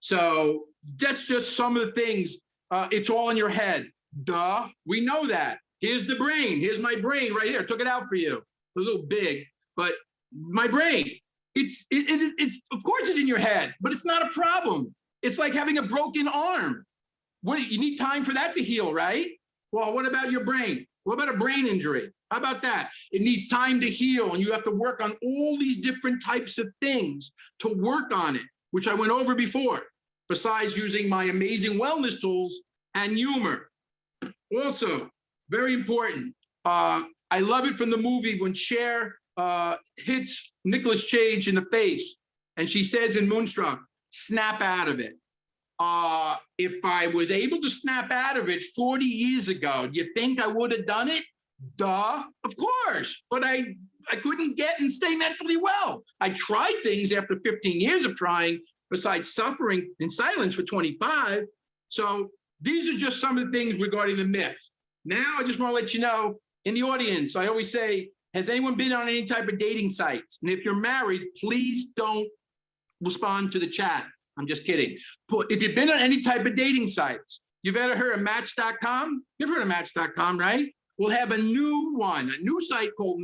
S2: So that's just some of the things. It's all in your head. Duh, we know that. Here's the brain. Here's my brain right here. I took it out for you. A little big, but my brain. It's of course it's in your head, but it's not a problem. It's like having a broken arm. What, you need time for that to heal, right? Well, what about your brain? What about a brain injury? How about that? It needs time to heal, and you have to work on all these different types of things to work on it, which I went over before, besides using my amazing wellness tools and humor. Also, very important. I love it from the movie when Cher hits Nicolas Cage in the face, and she says in Moonstruck, snap out of it. If I was able to snap out of it 40 years ago, do you think I would have done it? Duh, of course. But I couldn't get and stay mentally well. I tried things after 15 years of trying, besides suffering in silence for 25. So these are just some of the things regarding the myths. Now I just want to let you know, in the audience, I always say, has anyone been on any type of dating sites? And if you're married, please don't respond to the chat. I'm just kidding. If you've been on any type of dating sites, you've ever heard of Match.com? You've heard of Match.com, right? We'll have a new one, a new site called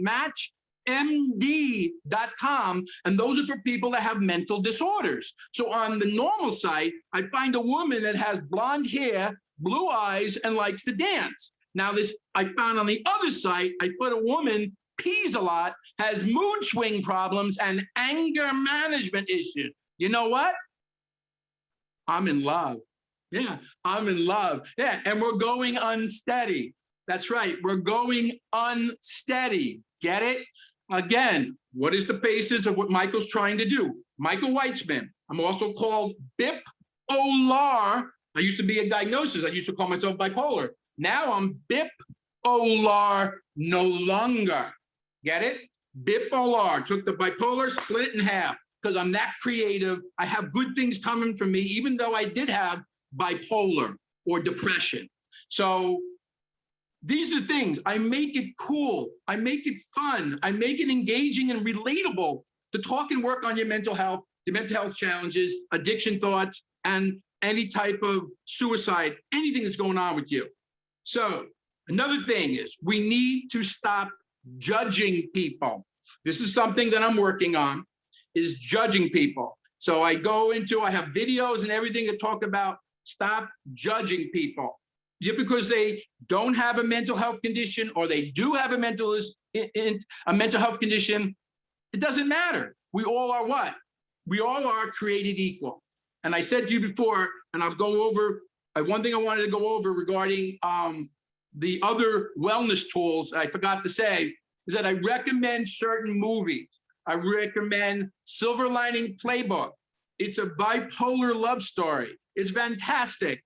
S2: MatchMD.com, and those are for people that have mental disorders. So on the normal site, I find a woman that has blonde hair, blue eyes, and likes to dance. Now this, I found on the other site, I put a woman, pees a lot, has mood swing problems, and anger management issues. You know what? I'm in love. Yeah, I'm in love. Yeah, and we're going unsteady. That's right, we're going unsteady. Get it? Again, what is the basis of what Michael's trying to do? Michael Weitzman. I'm also called bipolar. I used to be a diagnosis. I used to call myself bipolar. Now I'm bipolar no longer. Get it? Bipolar. Took the bipolar, split it in half. Because I'm that creative, I have good things coming from me, even though I did have bipolar or depression. So these are things, I make it cool, I make it fun, I make it engaging and relatable to talk and work on your mental health challenges, addiction thoughts, and any type of suicide, anything that's going on with you. So another thing is we need to stop judging people. This is something that I'm working on, is judging people. So I have videos and everything that talk about stop judging people. Just because they don't have a mental health condition or they do have a mental health condition, it doesn't matter. We all are what? We all are created equal. And I said to you before, and I'll go over, one thing I wanted to go over regarding the other wellness tools I forgot to say, is that I recommend certain movies. I recommend Silver Lining Playbook. It's a bipolar love story. It's fantastic.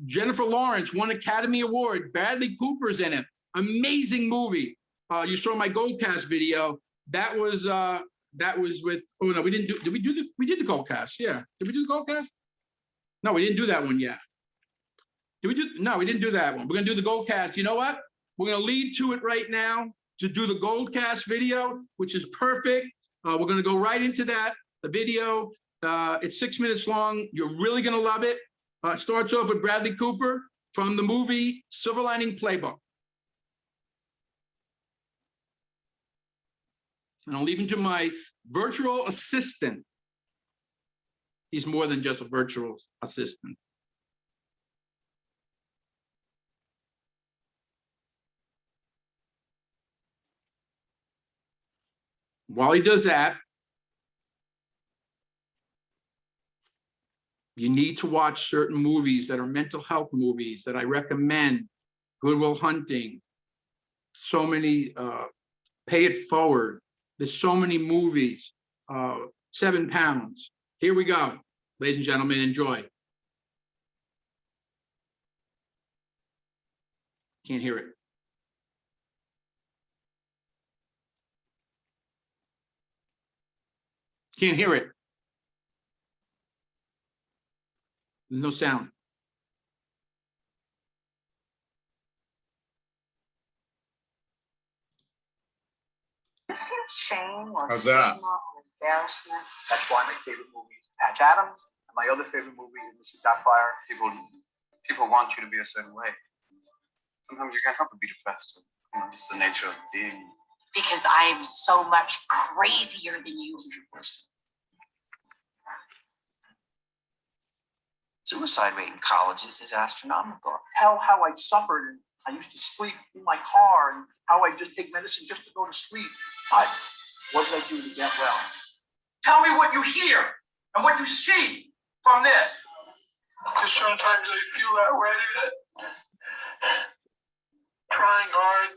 S2: Jennifer Lawrence won Academy Award. Bradley Cooper's in it. Amazing movie. You saw my Goldcast video. That was with. Oh no, we didn't do. Did we do the? We did the Goldcast. Yeah. Did we do the Goldcast? No, we didn't do that one yet. Did we do? No, we didn't do that one. We're gonna do the Goldcast. You know what? We're gonna lead to it right now to do the Goldcast video, which is perfect. We're going to go right into that. The video, it's 6 minutes long. You're really going to love it. It starts off with Bradley Cooper from the movie Silver Lining Playbook. And I'll leave him to my virtual assistant. He's more than just a virtual assistant. While he does that, you need to watch certain movies that are mental health movies that I recommend. Good Will Hunting, so many, Pay It Forward. There's so many movies, 7 Pounds. Here we go, ladies and gentlemen, enjoy. Can't hear it. Can't hear it. No sound.
S4: You feel shame or
S1: How's that?
S4: stigma or embarrassment? That's why my favorite movie is Patch Adams, and my other favorite movie is Mrs. Doubtfire.
S7: People want you to be a certain way. Sometimes you can't help but be depressed. You know, just the nature of being.
S6: Because I'm so much crazier than you.
S7: Suicide rate in colleges is astronomical.
S4: Tell how I suffered, and I used to sleep in my car, and how I just take medicine just to go to sleep. But what did I do to get well? Tell me what you hear and what you see from this.
S8: Because sometimes I feel that way, that trying hard,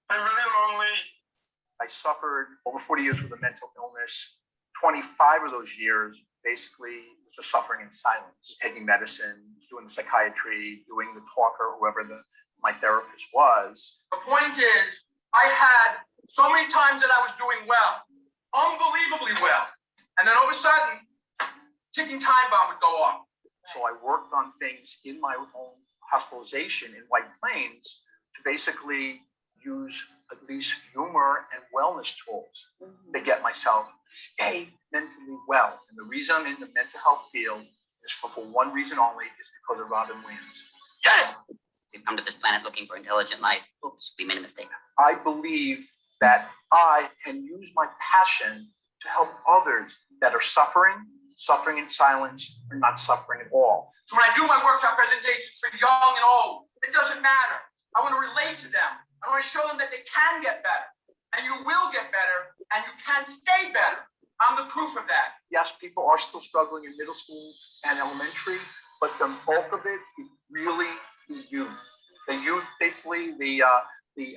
S8: I'm really lonely.
S4: I suffered over 40 years with a mental illness. 25 of those years basically was just suffering in silence, taking medicine, doing the psychiatry, doing the talker, whoever my therapist was. The point is, I had so many times that I was doing well, unbelievably well. And then all of a sudden, ticking time bomb would go off. So I worked on things in my own hospitalization in White Plains to basically use at least humor and wellness tools to get myself to stay mentally well. And the reason I'm in the mental health field is for one reason only, is because of Robin Williams.
S6: Yeah. We've come to this planet looking for intelligent life. Oops, we made a mistake.
S4: I believe that I can use my passion to help others that are suffering in silence, or not suffering at all. So when I do my workshop presentations for young and old, it doesn't matter. I want to relate to them. I want to show them that they can get better, and you will get better, and you can stay better. I'm the proof of that. Yes, people are still struggling in middle schools and elementary, but the bulk of it is really the youth. The youth, basically, the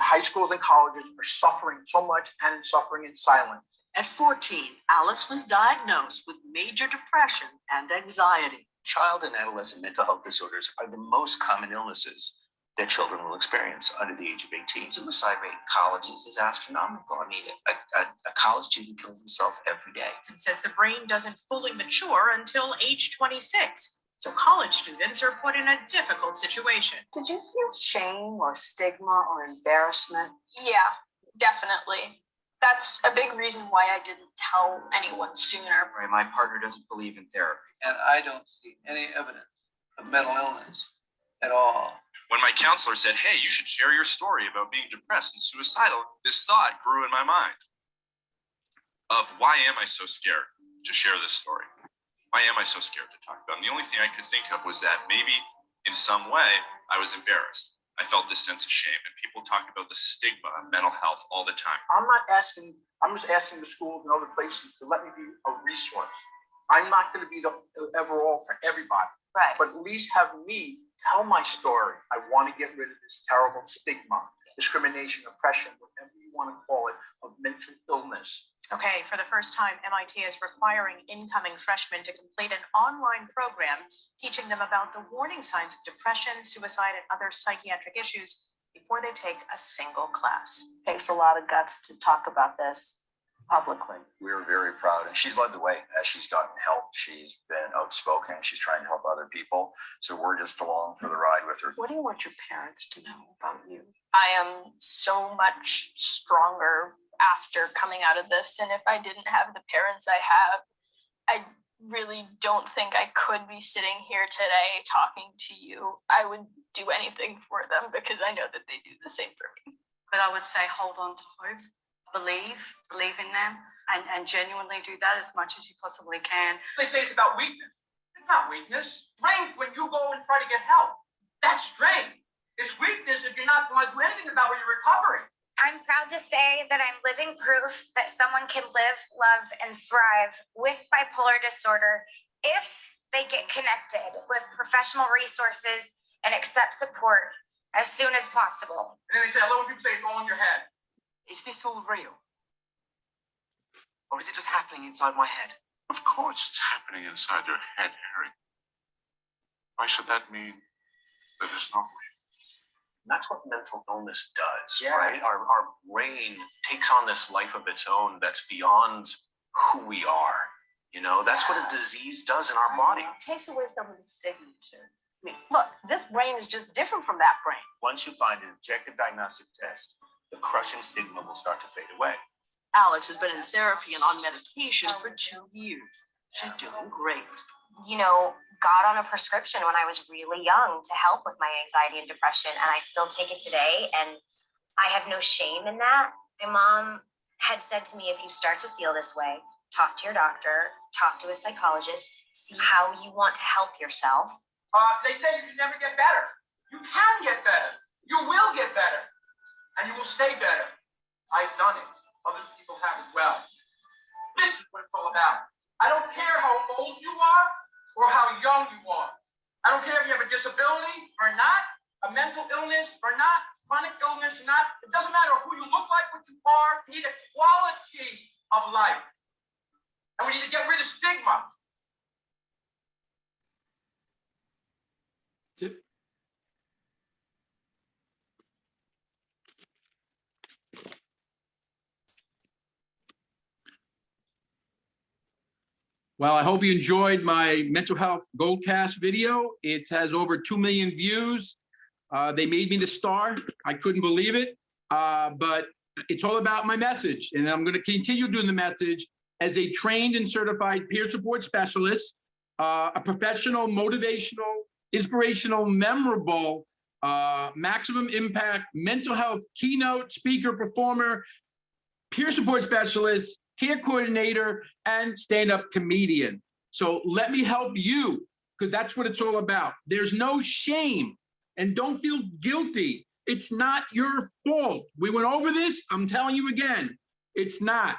S4: high schools and colleges are suffering so much and suffering in silence.
S9: At 14, Alex was diagnosed with major depression and anxiety.
S10: Child and adolescent mental health disorders are the most common illnesses that children will experience under the age of 18.
S7: Suicide rate in colleges is astronomical. I mean, a college student kills himself every day.
S9: It says the brain doesn't fully mature until age 26. So college students are put in a difficult situation.
S11: Did you feel shame or stigma or embarrassment?
S6: Yeah, definitely. That's a big reason why I didn't tell anyone sooner.
S7: Right, my partner doesn't believe in therapy.
S12: And I don't see any evidence of mental illness at all.
S13: When my counselor said, hey, you should share your story about being depressed and suicidal, this thought grew in my mind of why am I so scared to share this story? Why am I so scared to talk about it? And the only thing I could think of was that maybe in some way I was embarrassed. I felt this sense of shame, and people talk about the stigma of mental health all the time.
S4: I'm just asking the schools and other places to let me be a resource. I'm not going to be the ever-all for everybody.
S9: Right.
S4: But at least have me tell my story. I want to get rid of this terrible stigma, discrimination, oppression, whatever you want to call it, of mental illness.
S9: Okay, for the first time, MIT is requiring incoming freshmen to complete an online program teaching them about the warning signs of depression, suicide, and other psychiatric issues before they take a single class.
S11: Takes a lot of guts to talk about this publicly.
S10: We're very proud, and she's led the way as she's gotten help. She's been outspoken. She's trying to help other people. So we're just along for the ride with her.
S11: What do you want your parents to know about you?
S6: I am so much stronger after coming out of this. And if I didn't have the parents I have, I really don't think I could be sitting here today talking to you. I would do anything for them because I know that they do the same for me.
S11: But I would say hold on to hope, believe in them, and genuinely do that as much as you possibly can.
S4: They say it's about weakness. It's not weakness. Strength when you go and try to get help. That's strength. It's weakness if you're not going to do anything about your recovery.
S14: I'm proud to say that I'm living proof that someone can live, love, and thrive with bipolar disorder if they get connected with professional resources and accept support as soon as possible.
S4: And then they say, I love when people say it's all in your head.
S7: Is this all real? Or is it just happening inside my head?
S13: Of course it's happening inside your head, Harry. Why should that mean that it's not real?
S15: That's what mental illness does,
S7: Yes.
S15: right? Our brain takes on this life of its own that's beyond who we are. You know, that's what a disease does in our body.
S11: It takes away some of the stigma too. I mean, look, this brain is just different from that brain.
S15: Once you find an objective diagnostic test, the crushing stigma will start to fade away.
S11: Alex has been in therapy and on medication for 2 years. She's doing great.
S14: You know, got on a prescription when I was really young to help with my anxiety and depression, and I still take it today, and I have no shame in that. My mom had said to me, if you start to feel this way, talk to your doctor, talk to a psychologist, see how you want to help yourself.
S4: They say you can never get better. You can get better. You will get better. And you will stay better. I've done it. Other people have as well. This is what it's all about. I don't care how old you are or how young you are. I don't care if you have a disability or not, a mental illness or not, chronic illness or not. It doesn't matter who you look like, what you are. You need a quality of life. And we need to get rid of stigma.
S2: Well, I hope you enjoyed my mental health Goldcast video. It has over 2 million views. They made me the star. I couldn't believe it. But it's all about my message. And I'm going to continue doing the message as a trained and certified peer support specialist, a professional, motivational, inspirational, memorable, maximum impact, mental health keynote speaker, performer, peer support specialist, care coordinator, and stand-up comedian. So let me help you, because that's what it's all about. There's no shame, and don't feel guilty. It's not your fault. We went over this. I'm telling you again, it's not.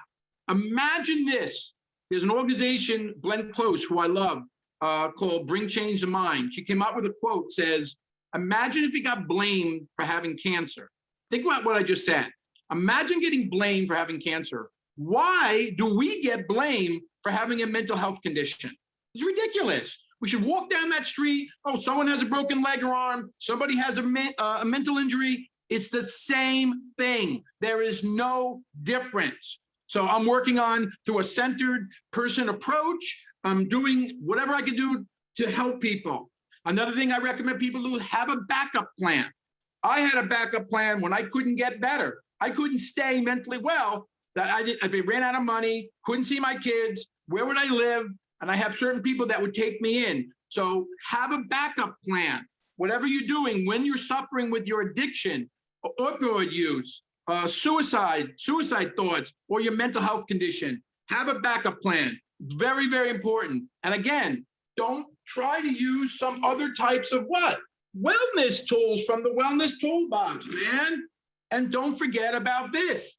S2: Imagine this. There's an organization, Glenn Close, who I love, called Bring Change to Mind. She came out with a quote, says, imagine if you got blamed for having cancer. Think about what I just said. Imagine getting blamed for having cancer. Why do we get blamed for having a mental health condition? It's ridiculous. We should walk down that street. Oh, someone has a broken leg or arm. Somebody has a mental injury. It's the same thing. There is no difference. So I'm working on through a centered person approach. I'm doing whatever I can do to help people. Another thing I recommend people do is have a backup plan. I had a backup plan when I couldn't get better. I couldn't stay mentally well. That if I ran out of money, couldn't see my kids, where would I live? And I have certain people that would take me in. So have a backup plan. Whatever you're doing, when you're suffering with your addiction, opioid use, suicide thoughts, or your mental health condition, have a backup plan. Very, very important. And again, don't try to use some other types of what? Wellness tools from the wellness toolbox, man. And don't forget about this.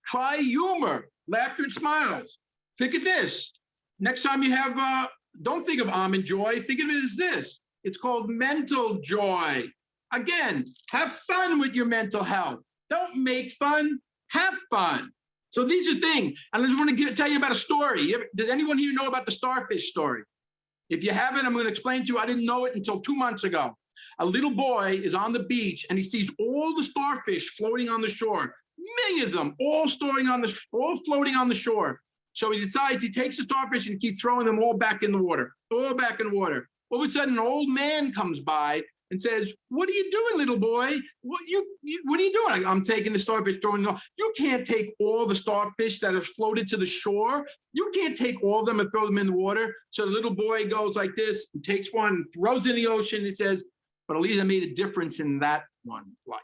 S2: Try humor, laughter, and smiles. Think of this. Next time you have, don't think of almond joy. Think of it as this. It's called mental joy. Again, have fun with your mental health. Don't make fun, have fun. So these are things. And I just want to tell you about a story. Does anyone here know about the starfish story? If you haven't, I'm going to explain to you. I didn't know it until 2 months ago. A little boy is on the beach and he sees all the starfish floating on the shore. Millions of them, all floating on the shore. So he decides he takes the starfish and keeps throwing them all back in the water, all back in the water. All of a sudden, an old man comes by and says, "What are you doing, little boy? What are you doing?" I'm taking the starfish, throwing them off. You can't take all the starfish that have floated to the shore. You can't take all of them and throw them in the water. So the little boy goes like this and takes one, and throws it in the ocean, and says, "But at least I made a difference in that one life."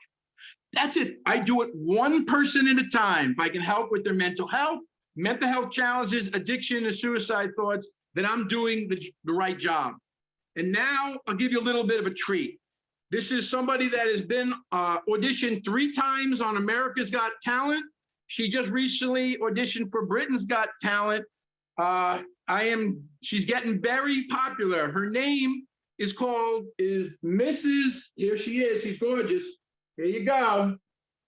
S2: That's it. I do it one person at a time. If I can help with their mental health challenges, addiction, and suicide thoughts, then I'm doing the right job. And now I'll give you a little bit of a treat. This is somebody that has been auditioned 3 times on America's Got Talent. She just recently auditioned for Britain's Got Talent. She's getting very popular. Her name is Mrs. Here she is. She's gorgeous. Here you go.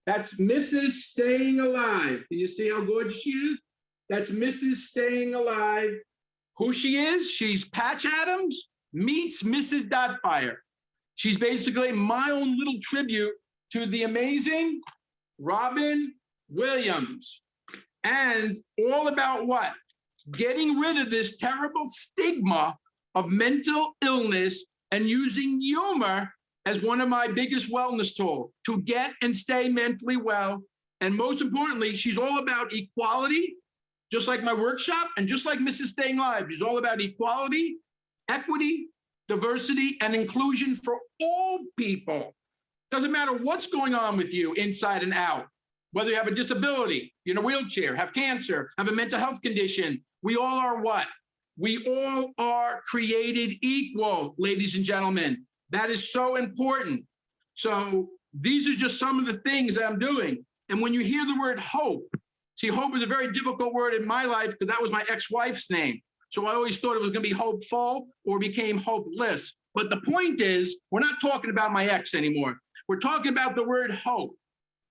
S2: That's Mrs. Staying Alive. Do you see how gorgeous she is? That's Mrs. Staying Alive. Who she is? She's Patch Adams meets Mrs. Doubtfire. She's basically my own little tribute to the amazing Robin Williams. And all about what? Getting rid of this terrible stigma of mental illness and using humor as one of my biggest wellness tools to get and stay mentally well. And most importantly, she's all about equality, just like my workshop and just like Mrs. Staying Alive. She's all about equality, equity, diversity, and inclusion for all people. Doesn't matter what's going on with you inside and out, whether you have a disability, you're in a wheelchair, have cancer, have a mental health condition. We all are what? We all are created equal, ladies and gentlemen. That is so important. So these are just some of the things that I'm doing. And when you hear the word hope, see, hope is a very difficult word in my life because that was my ex-wife's name. So I always thought it was going to be hopeful or became hopeless. But the point is, we're not talking about my ex anymore. We're talking about the word hope.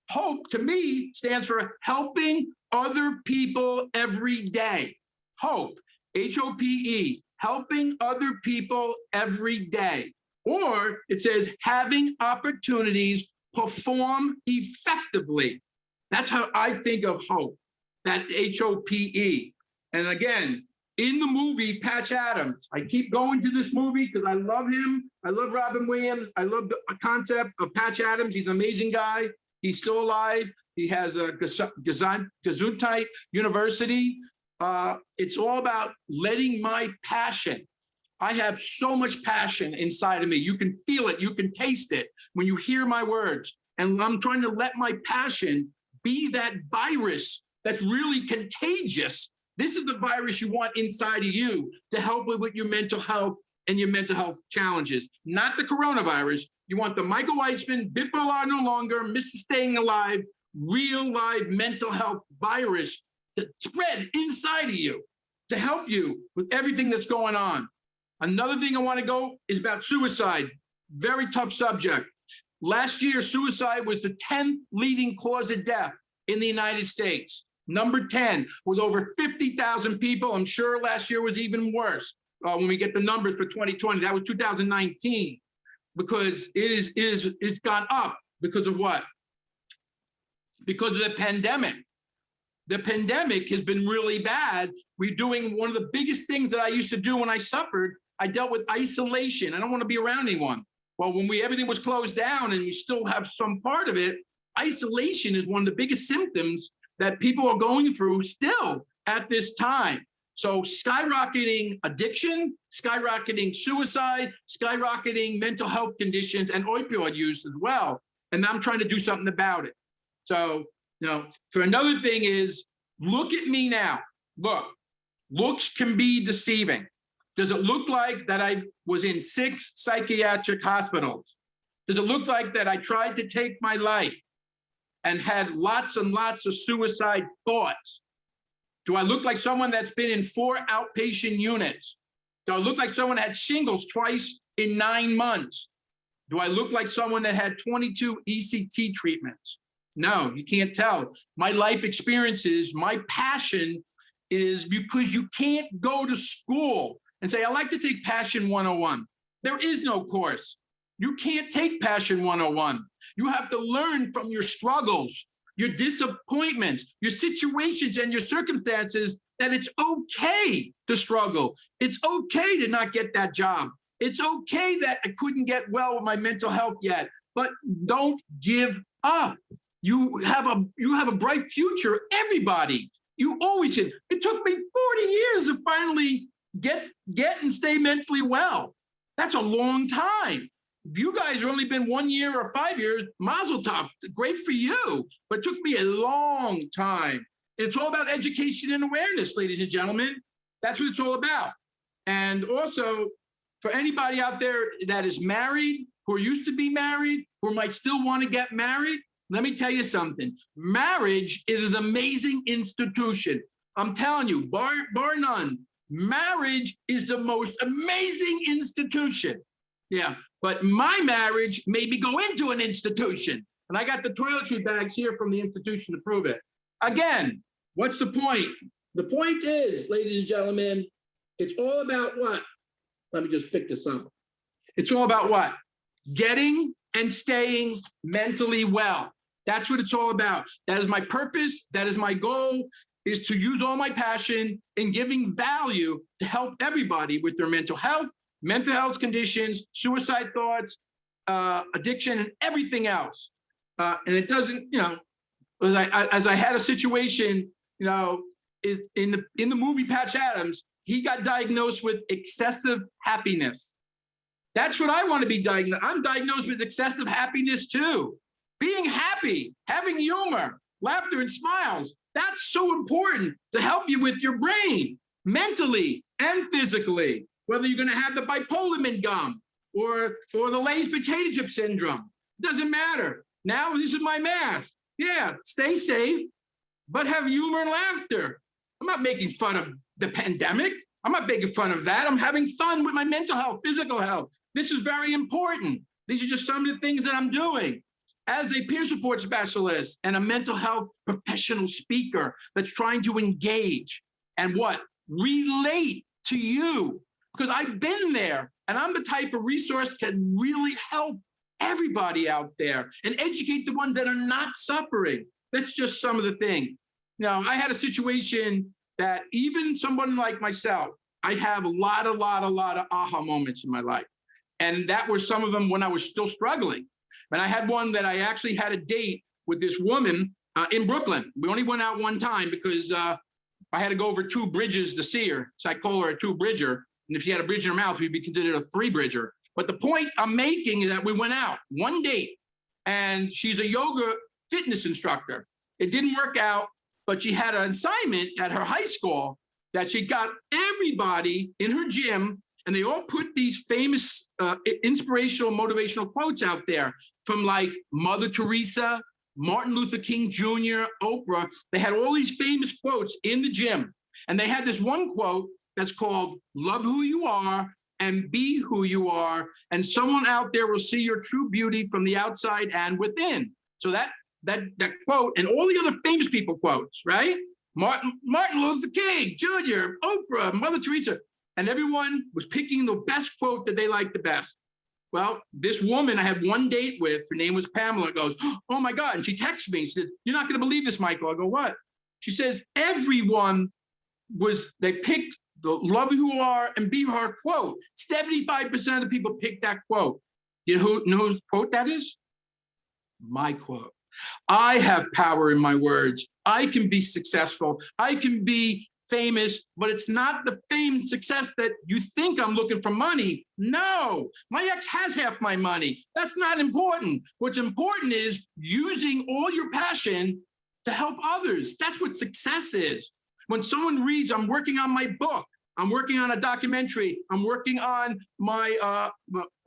S2: Hope, to me, stands for helping other people every day. Hope, H-O-P-E, helping other people every day. Or it says having opportunities perform effectively. That's how I think of hope, that H-O-P-E. And again, in the movie Patch Adams, I keep going to this movie because I love him. I love Robin Williams. I love the concept of Patch Adams. He's an amazing guy. He's still alive. He has a Gesundheit University. It's all about letting my passion. I have so much passion inside of me. You can feel it. You can taste it when you hear my words. And I'm trying to let my passion be that virus that's really contagious. This is the virus you want inside of you to help with your mental health and your mental health challenges. Not the coronavirus. You want the Michael Weitzman, bipolar no longer, Mr. Staying Alive, real live mental health virus that spread inside of you to help you with everything that's going on. Another thing I want to go is about suicide. Very tough subject. Last year, suicide was the 10th leading cause of death in the United States. Number 10, with over 50,000 people. I'm sure last year was even worse when we get the numbers for 2020. That was 2019, because it's gone up because of what? Because of the pandemic. The pandemic has been really bad. We're doing one of the biggest things that I used to do when I suffered. I dealt with isolation. I don't want to be around anyone. Well, when everything was closed down and you still have some part of it, isolation is one of the biggest symptoms that people are going through still at this time. So skyrocketing addiction, skyrocketing suicide, skyrocketing mental health conditions, and opioid use as well. And I'm trying to do something about it. So, for another thing is, look at me now. Look, looks can be deceiving. Does it look like that I was in 6 psychiatric hospitals? Does it look like that I tried to take my life and had lots and lots of suicide thoughts? Do I look like someone that's been in 4 outpatient units? Do I look like someone that had shingles twice in 9 months? Do I look like someone that had 22 ECT treatments? No, you can't tell. My life experiences, my passion is because you can't go to school and say, I like to take Passion 101. There is no course. You can't take Passion 101. You have to learn from your struggles, your disappointments, your situations and your circumstances, that it's okay to struggle. It's okay to not get that job. It's okay that I couldn't get well with my mental health yet, but don't give up. You have a bright future, everybody. You always did. It took me 40 years to finally get and stay mentally well. That's a long time. If you guys have only been 1 year or 5 years, mazel tov, great for you. But it took me a long time. It's all about education and awareness, ladies and gentlemen. That's what it's all about. And also, for anybody out there that is married, who used to be married, who might still want to get married, let me tell you something. Marriage is an amazing institution. I'm telling you, bar none. Marriage is the most amazing institution. Yeah, but my marriage made me go into an institution. And I got the toiletry bags here from the institution to prove it. Again, what's the point? The point is, ladies and gentlemen, it's all about what? Let me just pick this up. It's all about what? Getting and staying mentally well. That's what it's all about. That is my purpose. That is my goal, is to use all my passion in giving value to help everybody with their mental health conditions, suicide thoughts, addiction, and everything else. And it doesn't, as I had a situation, in the movie Patch Adams, he got diagnosed with excessive happiness. That's what I want to be diagnosed. I'm diagnosed with excessive happiness too. Being happy, having humor, laughter, and smiles. That's so important to help you with your brain, mentally and physically. Whether you're going to have the bipolar gum or the Lay's potato chip syndrome, doesn't matter. Now this is my math. Yeah, stay safe, but have humor and laughter. I'm not making fun of the pandemic. I'm not making fun of that. I'm having fun with my mental health, physical health. This is very important. These are just some of the things that I'm doing. As a peer support specialist and a mental health professional speaker that's trying to engage and relate to you, because I've been there and I'm the type of resource that can really help everybody out there and educate the ones that are not suffering. That's just some of the things. I had a situation that even someone like myself, I have a lot of aha moments in my life. And that were some of them when I was still struggling. And I had one that I actually had a date with this woman in Brooklyn. We only went out one time because I had to go over 2 bridges to see her. So I call her a 2-bridger. And if she had a bridge in her mouth, we'd be considered a 3-bridger. But the point I'm making is that we went out one date and she's a yoga fitness instructor. It didn't work out, but she had an assignment at her high school that she got everybody in her gym, and they all put these famous inspirational, motivational quotes out there from like Mother Teresa, Martin Luther King Jr., Oprah. They had all these famous quotes in the gym. And they had this one quote that's called, "Love who you are and be who you are, and someone out there will see your true beauty from the outside and within." So that quote, and all the other famous people quotes, right? Martin Luther King Jr., Oprah, Mother Teresa, and everyone was picking the best quote that they liked the best. Well, this woman I had one date with, her name was Pamela, goes, "Oh my God," and she texts me, she says, "You're not gonna believe this, Michael." I go, "What?" She says, everyone they picked the "love who you are and be her" quote. 75% of the people picked that quote. You know whose quote that is? My quote. I have power in my words. I can be successful. I can be famous, but it's not the fame success that you think I'm looking for money. No, my ex has half my money. That's not important. What's important is using all your passion to help others. That's what success is. When someone reads, "I'm working on my book, I'm working on a documentary, I'm working on my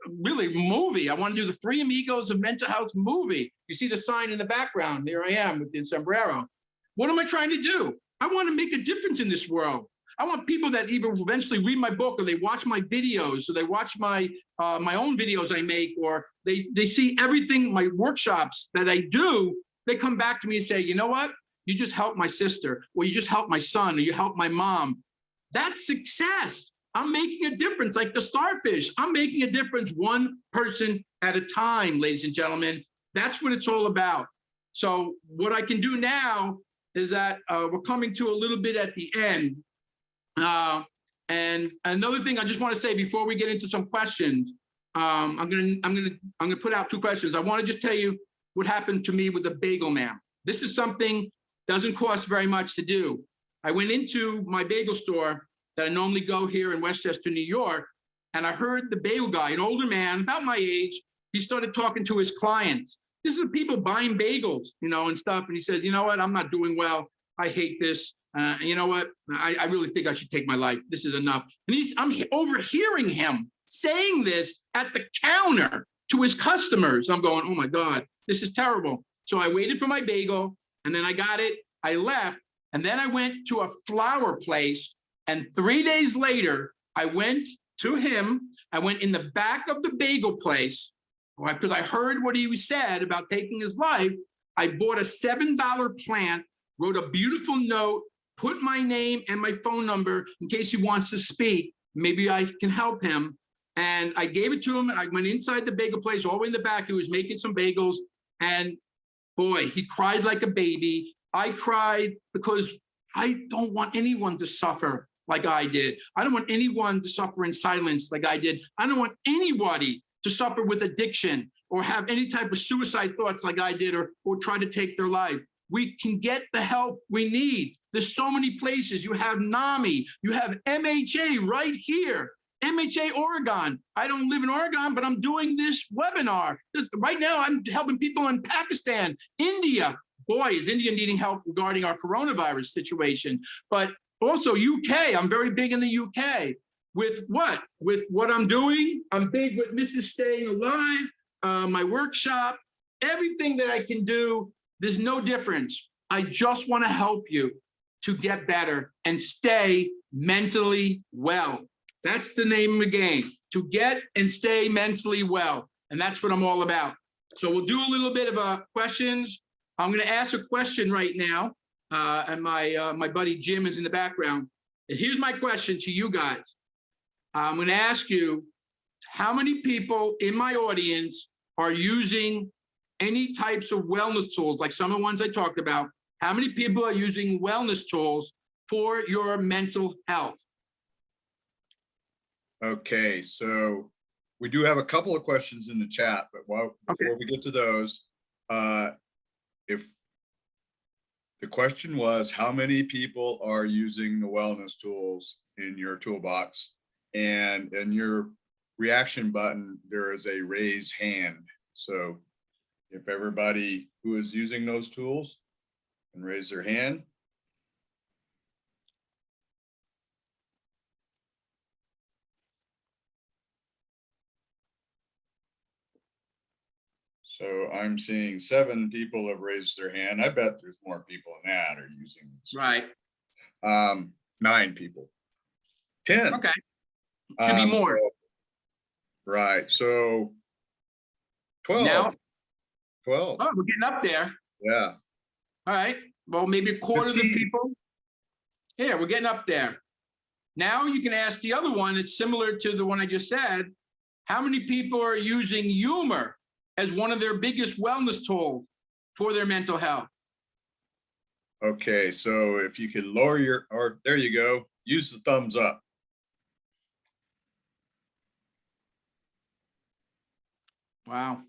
S2: movie. I want to do the 3 Amigos of Mental Health movie." You see the sign in the background. There I am with the sombrero. What am I trying to do? I want to make a difference in this world. I want people that either eventually read my book, or they watch my videos, or they watch my own videos I make, or they see everything, my workshops that I do. They come back to me and say, "You know what? You just helped my sister, or you just helped my son, or you helped my mom." That's success. I'm making a difference, like the starfish. I'm making a difference one person at a time, ladies and gentlemen. That's what it's all about. So what I can do now is that we're coming to a little bit at the end. And another thing I just want to say before we get into some questions, I'm gonna put out 2 questions. I want to just tell you what happened to me with the bagel man. This is something doesn't cost very much to do. I went into my bagel store that I normally go here in Westchester, New York, and I heard the bagel guy, an older man, about my age, he started talking to his clients. This is people buying bagels, you know, and stuff. And he said, you know what, I'm not doing well. I hate this. You know what, I really think I should take my life. This is enough. And I'm overhearing him saying this at the counter to his customers. I'm going, oh my God, this is terrible. So I waited for my bagel and then I got it, I left. And then I went to a flower place. And 3 days later, I went to him. I went in the back of the bagel place because I heard what he said about taking his life. I bought a $7 plant, wrote a beautiful note, put my name and my phone number in case he wants to speak. Maybe I can help him. And I gave it to him. I went inside the bagel place, all the way in the back. He was making some bagels. And boy, he cried like a baby. I cried because I don't want anyone to suffer like I did. I don't want anyone to suffer in silence like I did. I don't want anybody to suffer with addiction or have any type of suicide thoughts like I did or try to take their life. We can get the help we need. There's so many places. You have NAMI, you have MHA right here. MHA Oregon. I don't live in Oregon, but I'm doing this webinar. Right now, I'm helping people in Pakistan, India. Boy, is India needing help regarding our coronavirus situation. But also UK, I'm very big in the UK. With what? With what I'm doing, I'm big with Mrs. Staying Alive, my workshop, everything that I can do. There's no difference. I just want to help you to get better and stay mentally well. That's the name of the game, to get and stay mentally well. And that's what I'm all about. So we'll do a little bit of questions. I'm going to ask a question right now. And my buddy Jim is in the background. And here's my question to you guys. I'm going to ask you, how many people in my audience are using any types of wellness tools, like some of the ones I talked about? How many people are using wellness tools for your mental health?
S1: Okay, so we do have a couple of questions in the chat, but before we get to those, if the question was, how many people are using the wellness tools in your toolbox? And in your reaction button, there is a raise hand. So if everybody who is using those tools can raise their hand. So I'm seeing 7 people have raised their hand. I bet there's more people than that are using this.
S2: Right.
S1: 9 people. 10.
S2: Okay. Should be more.
S1: So, right. So 12.
S2: Now,
S1: 12.
S2: Oh, we're getting up there.
S1: Yeah.
S2: All right. Well, maybe a quarter of the people. Yeah, we're getting up there. Now you can ask the other one. It's similar to the one I just said. How many people are using humor as one of their biggest wellness tools for their mental health?
S1: Okay, so if you could lower your, or there you go, use the thumbs up.
S2: Wow.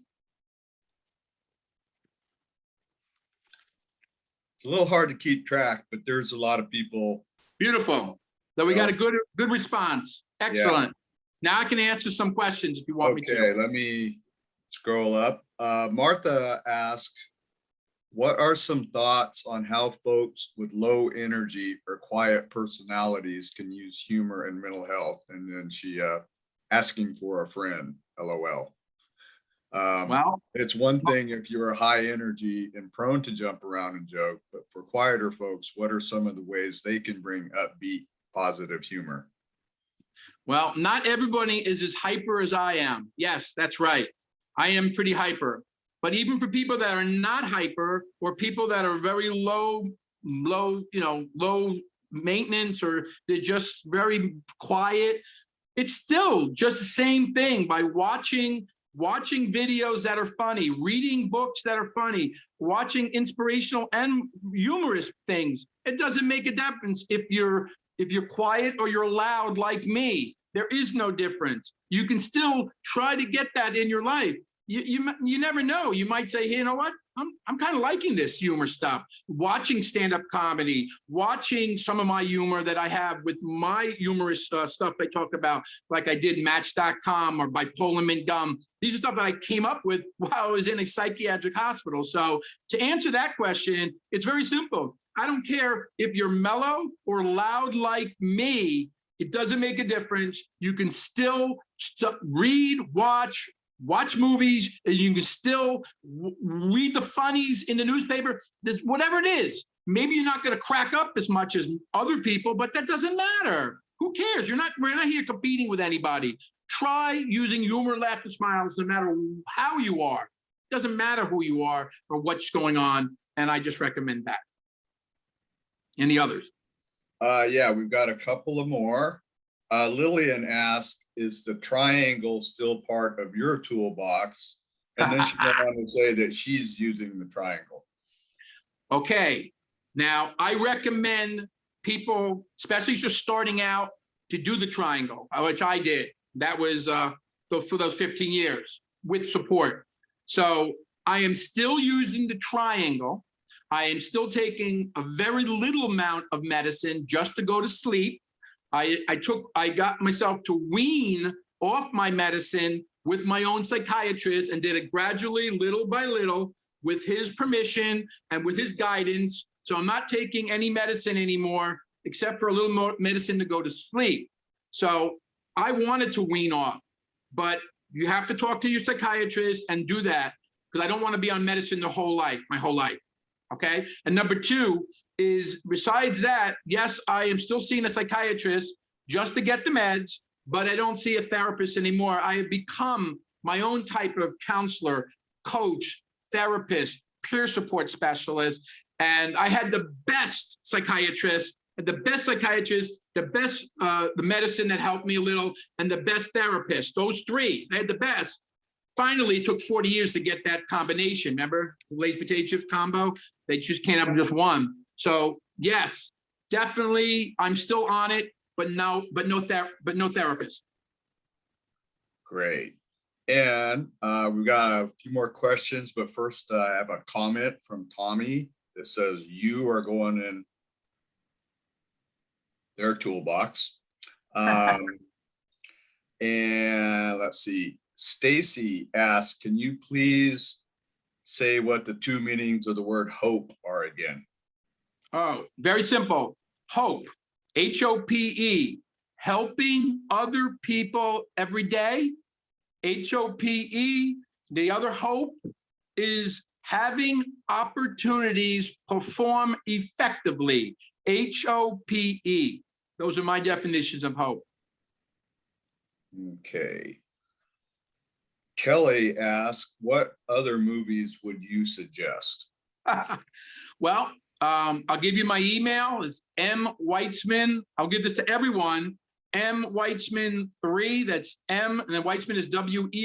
S1: It's a little hard to keep track, but there's a lot of people.
S2: Beautiful. So we got a good response. Excellent. Now I can answer some questions if you want me to.
S1: Okay, let me scroll up. Martha asked, what are some thoughts on how folks with low energy or quiet personalities can use humor and mental health? And then she asking for a friend, LOL.
S2: Well,
S1: it's one thing if you're high energy and prone to jump around and joke, but for quieter folks, what are some of the ways they can bring upbeat, positive humor?
S2: Well, not everybody is as hyper as I am. Yes, that's right. I am pretty hyper. But even for people that are not hyper, or people that are very low maintenance, or they're just very quiet, it's still just the same thing. By watching videos that are funny, reading books that are funny, watching inspirational and humorous things, it doesn't make a difference if you're if you're quiet or you're loud like me. There is no difference. You can still try to get that in your life. You never know. You might say, hey, you know what? I'm kind of liking this humor stuff. Watching stand-up comedy, watching some of my humor that I have with my humorous stuff I talk about, like I did Match.com or Bipolar Mint Gum. These are stuff that I came up with while I was in a psychiatric hospital. So to answer that question, it's very simple. I don't care if you're mellow or loud like me. It doesn't make a difference. You can still read, watch movies, and you can still read the funnies in the newspaper, whatever it is. Maybe you're not going to crack up as much as other people, but that doesn't matter. Who cares? We're not here competing with anybody. Try using humor, laughter, smiles, no matter how you are. It doesn't matter who you are or what's going on, and I just recommend that. Any others?
S1: Yeah, we've got a couple of more. Lillian asked, is the triangle still part of your toolbox? And then she went on to say that she's using the triangle.
S2: Okay, now I recommend people, especially just starting out, to do the triangle, which I did. That was for those 15 years with support. So I am still using the triangle. I am still taking a very little amount of medicine just to go to sleep. I got myself to wean off my medicine with my own psychiatrist and did it gradually, little by little, with his permission and with his guidance. So I'm not taking any medicine anymore, except for a little more medicine to go to sleep. So I wanted to wean off, but you have to talk to your psychiatrist and do that, because I don't want to be on medicine my whole life. Okay. And number two is, besides that, yes, I am still seeing a psychiatrist just to get the meds, but I don't see a therapist anymore. I have become my own type of counselor, coach, therapist, peer support specialist. And I had the best psychiatrist, the medicine that helped me a little, and the best therapist. Those three, they had the best. Finally, it took 40 years to get that combination. Remember the Lay's potato chips combo? They just can't have just one. So yes, definitely, I'm still on it, but no therapist.
S1: Great. And we've got a few more questions, but first I have a comment from Tommy that says you are going in their toolbox. And let's see. Stacy asked, can you please say what the two meanings of the word hope are again?
S2: Oh, very simple. Hope, H-O-P-E, helping other people every day. H-O-P-E. The other hope is having opportunities perform effectively. H-O-P-E. Those are my definitions of hope.
S1: Okay. Kelly asked, what other movies would you suggest?
S2: Well, I'll give you my email. It's M. Weitzman. I'll give this to everyone. M. Weitzman3. That's M. And then Weitzman is W-E-I-T-Z-M-A-N.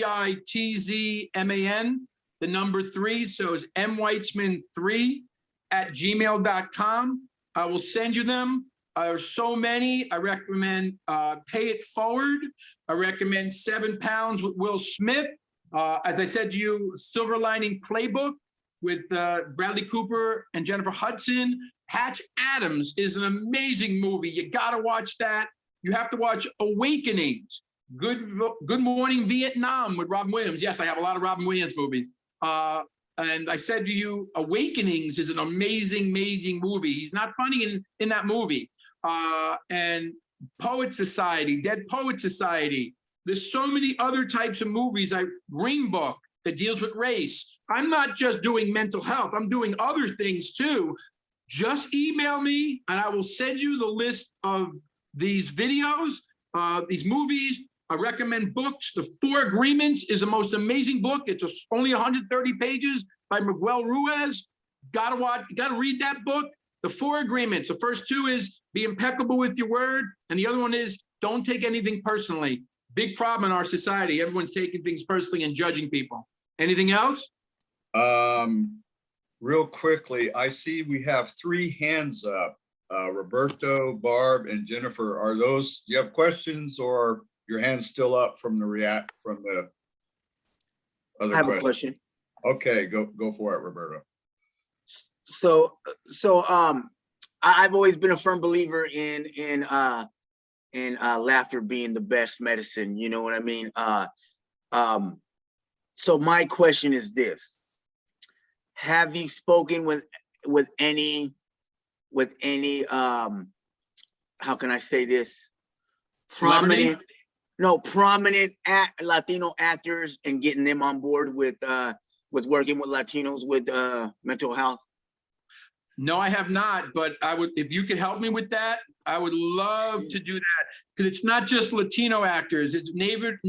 S2: The number 3. So it's mweitzman3@gmail.com. I will send you them. There are so many. I recommend Pay It Forward. I recommend 7 Pounds with Will Smith. As I said to you, Silver Lining Playbook with Bradley Cooper and Jennifer Hudson. Patch Adams is an amazing movie. You got to watch that. You have to watch Awakenings. Good Morning Vietnam with Robin Williams. Yes, I have a lot of Robin Williams movies. And I said to you, Awakenings is an amazing, amazing movie. He's not funny in that movie. And Poet Society, Dead Poet Society. There's so many other types of movies. Green Book that deals with race. I'm not just doing mental health. I'm doing other things too. Just email me and I will send you the list of these videos, these movies. I recommend books. The 4 Agreements is the most amazing book. It's only 130 pages by Miguel Ruiz. Gotta read that book. The 4 Agreements. The first 2 is be impeccable with your word. And the other one is don't take anything personally. Big problem in our society. Everyone's taking things personally and judging people. Anything else?
S1: Real quickly, I see we have 3 hands up. Roberto, Barb, and Jennifer, do you have questions or your hand's still up from the other
S16: I have a question.
S1: Okay, go for it, Roberto.
S16: So I've always been a firm believer in laughter being the best medicine. You know what I mean? So my question is this: have you spoken with any how can I say this? Prominent Latino actors and getting them on board with working with Latinos with mental health?
S2: No, I have not, but I would, if you could help me with that, I would love to do that. Because it's not just Latino actors, it's Native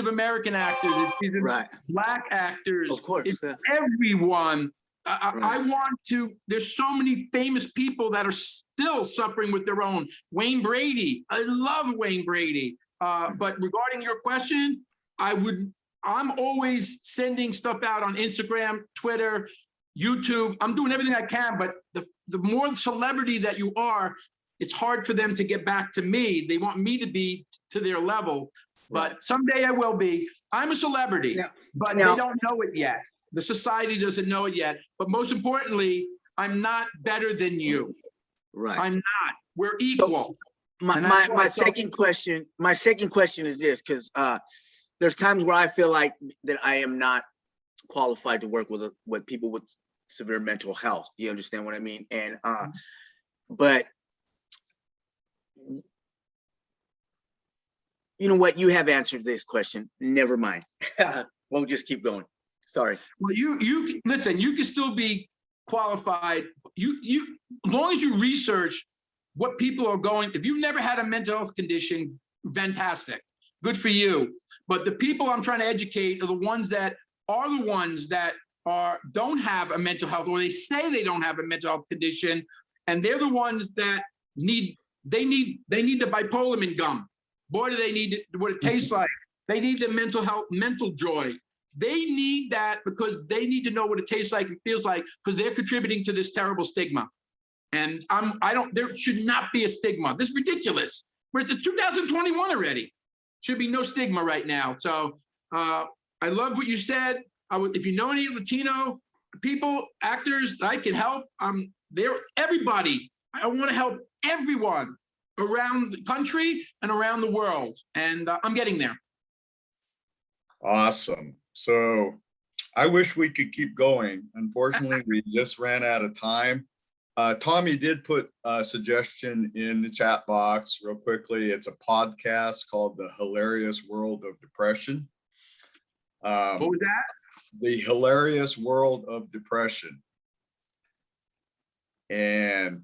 S2: American actors, it's
S16: right.
S2: Black actors.
S16: Of course.
S2: It's everyone. I want to, there's so many famous people that are still suffering with their own. Wayne Brady, I love Wayne Brady. But regarding your question, I'm always sending stuff out on Instagram, Twitter, YouTube. I'm doing everything I can, but the more celebrity that you are, it's hard for them to get back to me. They want me to be to their level, but someday I will be. I'm a celebrity, but they don't know it yet. The society doesn't know it yet. But most importantly, I'm not better than you.
S16: Right.
S2: I'm not. We're equal.
S16: So my second question is this, because there's times where I feel like that I am not qualified to work with people with severe mental health. You understand what I mean? And but you know what? You have answered this question. Never mind. We'll just keep going. Sorry.
S2: Well, you listen. You can still be qualified. You as long as you research what people are going. If you've never had a mental health condition, fantastic, good for you. But the people I'm trying to educate are the ones that don't have a mental health, or they say they don't have a mental health condition, and they're the ones that need the bipolar gum. Boy, do they need it, what it tastes like. They need the mental joy. They need that because they need to know what it tastes like and feels like, because they're contributing to this terrible stigma. And there should not be a stigma. This is ridiculous. We're at 2021 already. Should be no stigma right now. So I love what you said. If you know any Latino people, actors, I can help. There, everybody. I want to help everyone around the country and around the world. And I'm getting there.
S1: Awesome. So I wish we could keep going. Unfortunately, we just ran out of time. Tommy did put a suggestion in the chat box real quickly. It's a podcast called The Hilarious World of Depression.
S2: What was that?
S1: The Hilarious World of Depression. And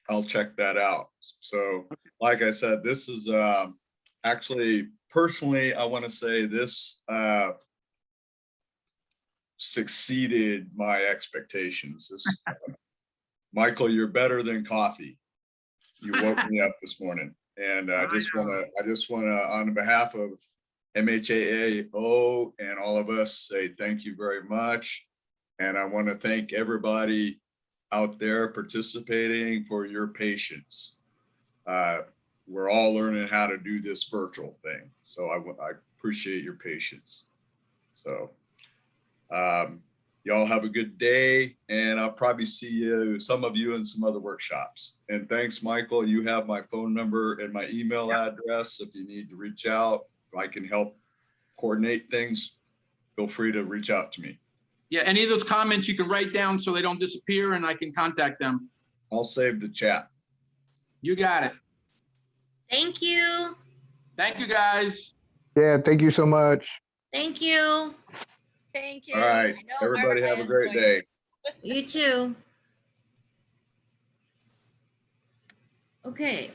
S1: I'll check that out. So like I said, this is actually, personally, I want to say this succeeded my expectations. Michael, you're better than coffee. You woke me up this morning. And I just want to, on behalf of MHAAO and all of us, say thank you very much. And I want to thank everybody out there participating for your patience. We're all learning how to do this virtual thing. So I appreciate your patience. So y'all have a good day, and I'll probably see some of you in some other workshops. And thanks, Michael. You have my phone number and my email address. If you need to reach out, if I can help coordinate things, feel free to reach out to me.
S2: Yeah, any of those comments you can write down so they don't disappear and I can contact them.
S1: I'll save the chat.
S2: You got it.
S17: Thank you.
S2: Thank you, guys.
S18: Yeah, thank you so much.
S17: Thank you.
S9: Thank you.
S1: All right, everybody have a great day.
S17: You too. Okay.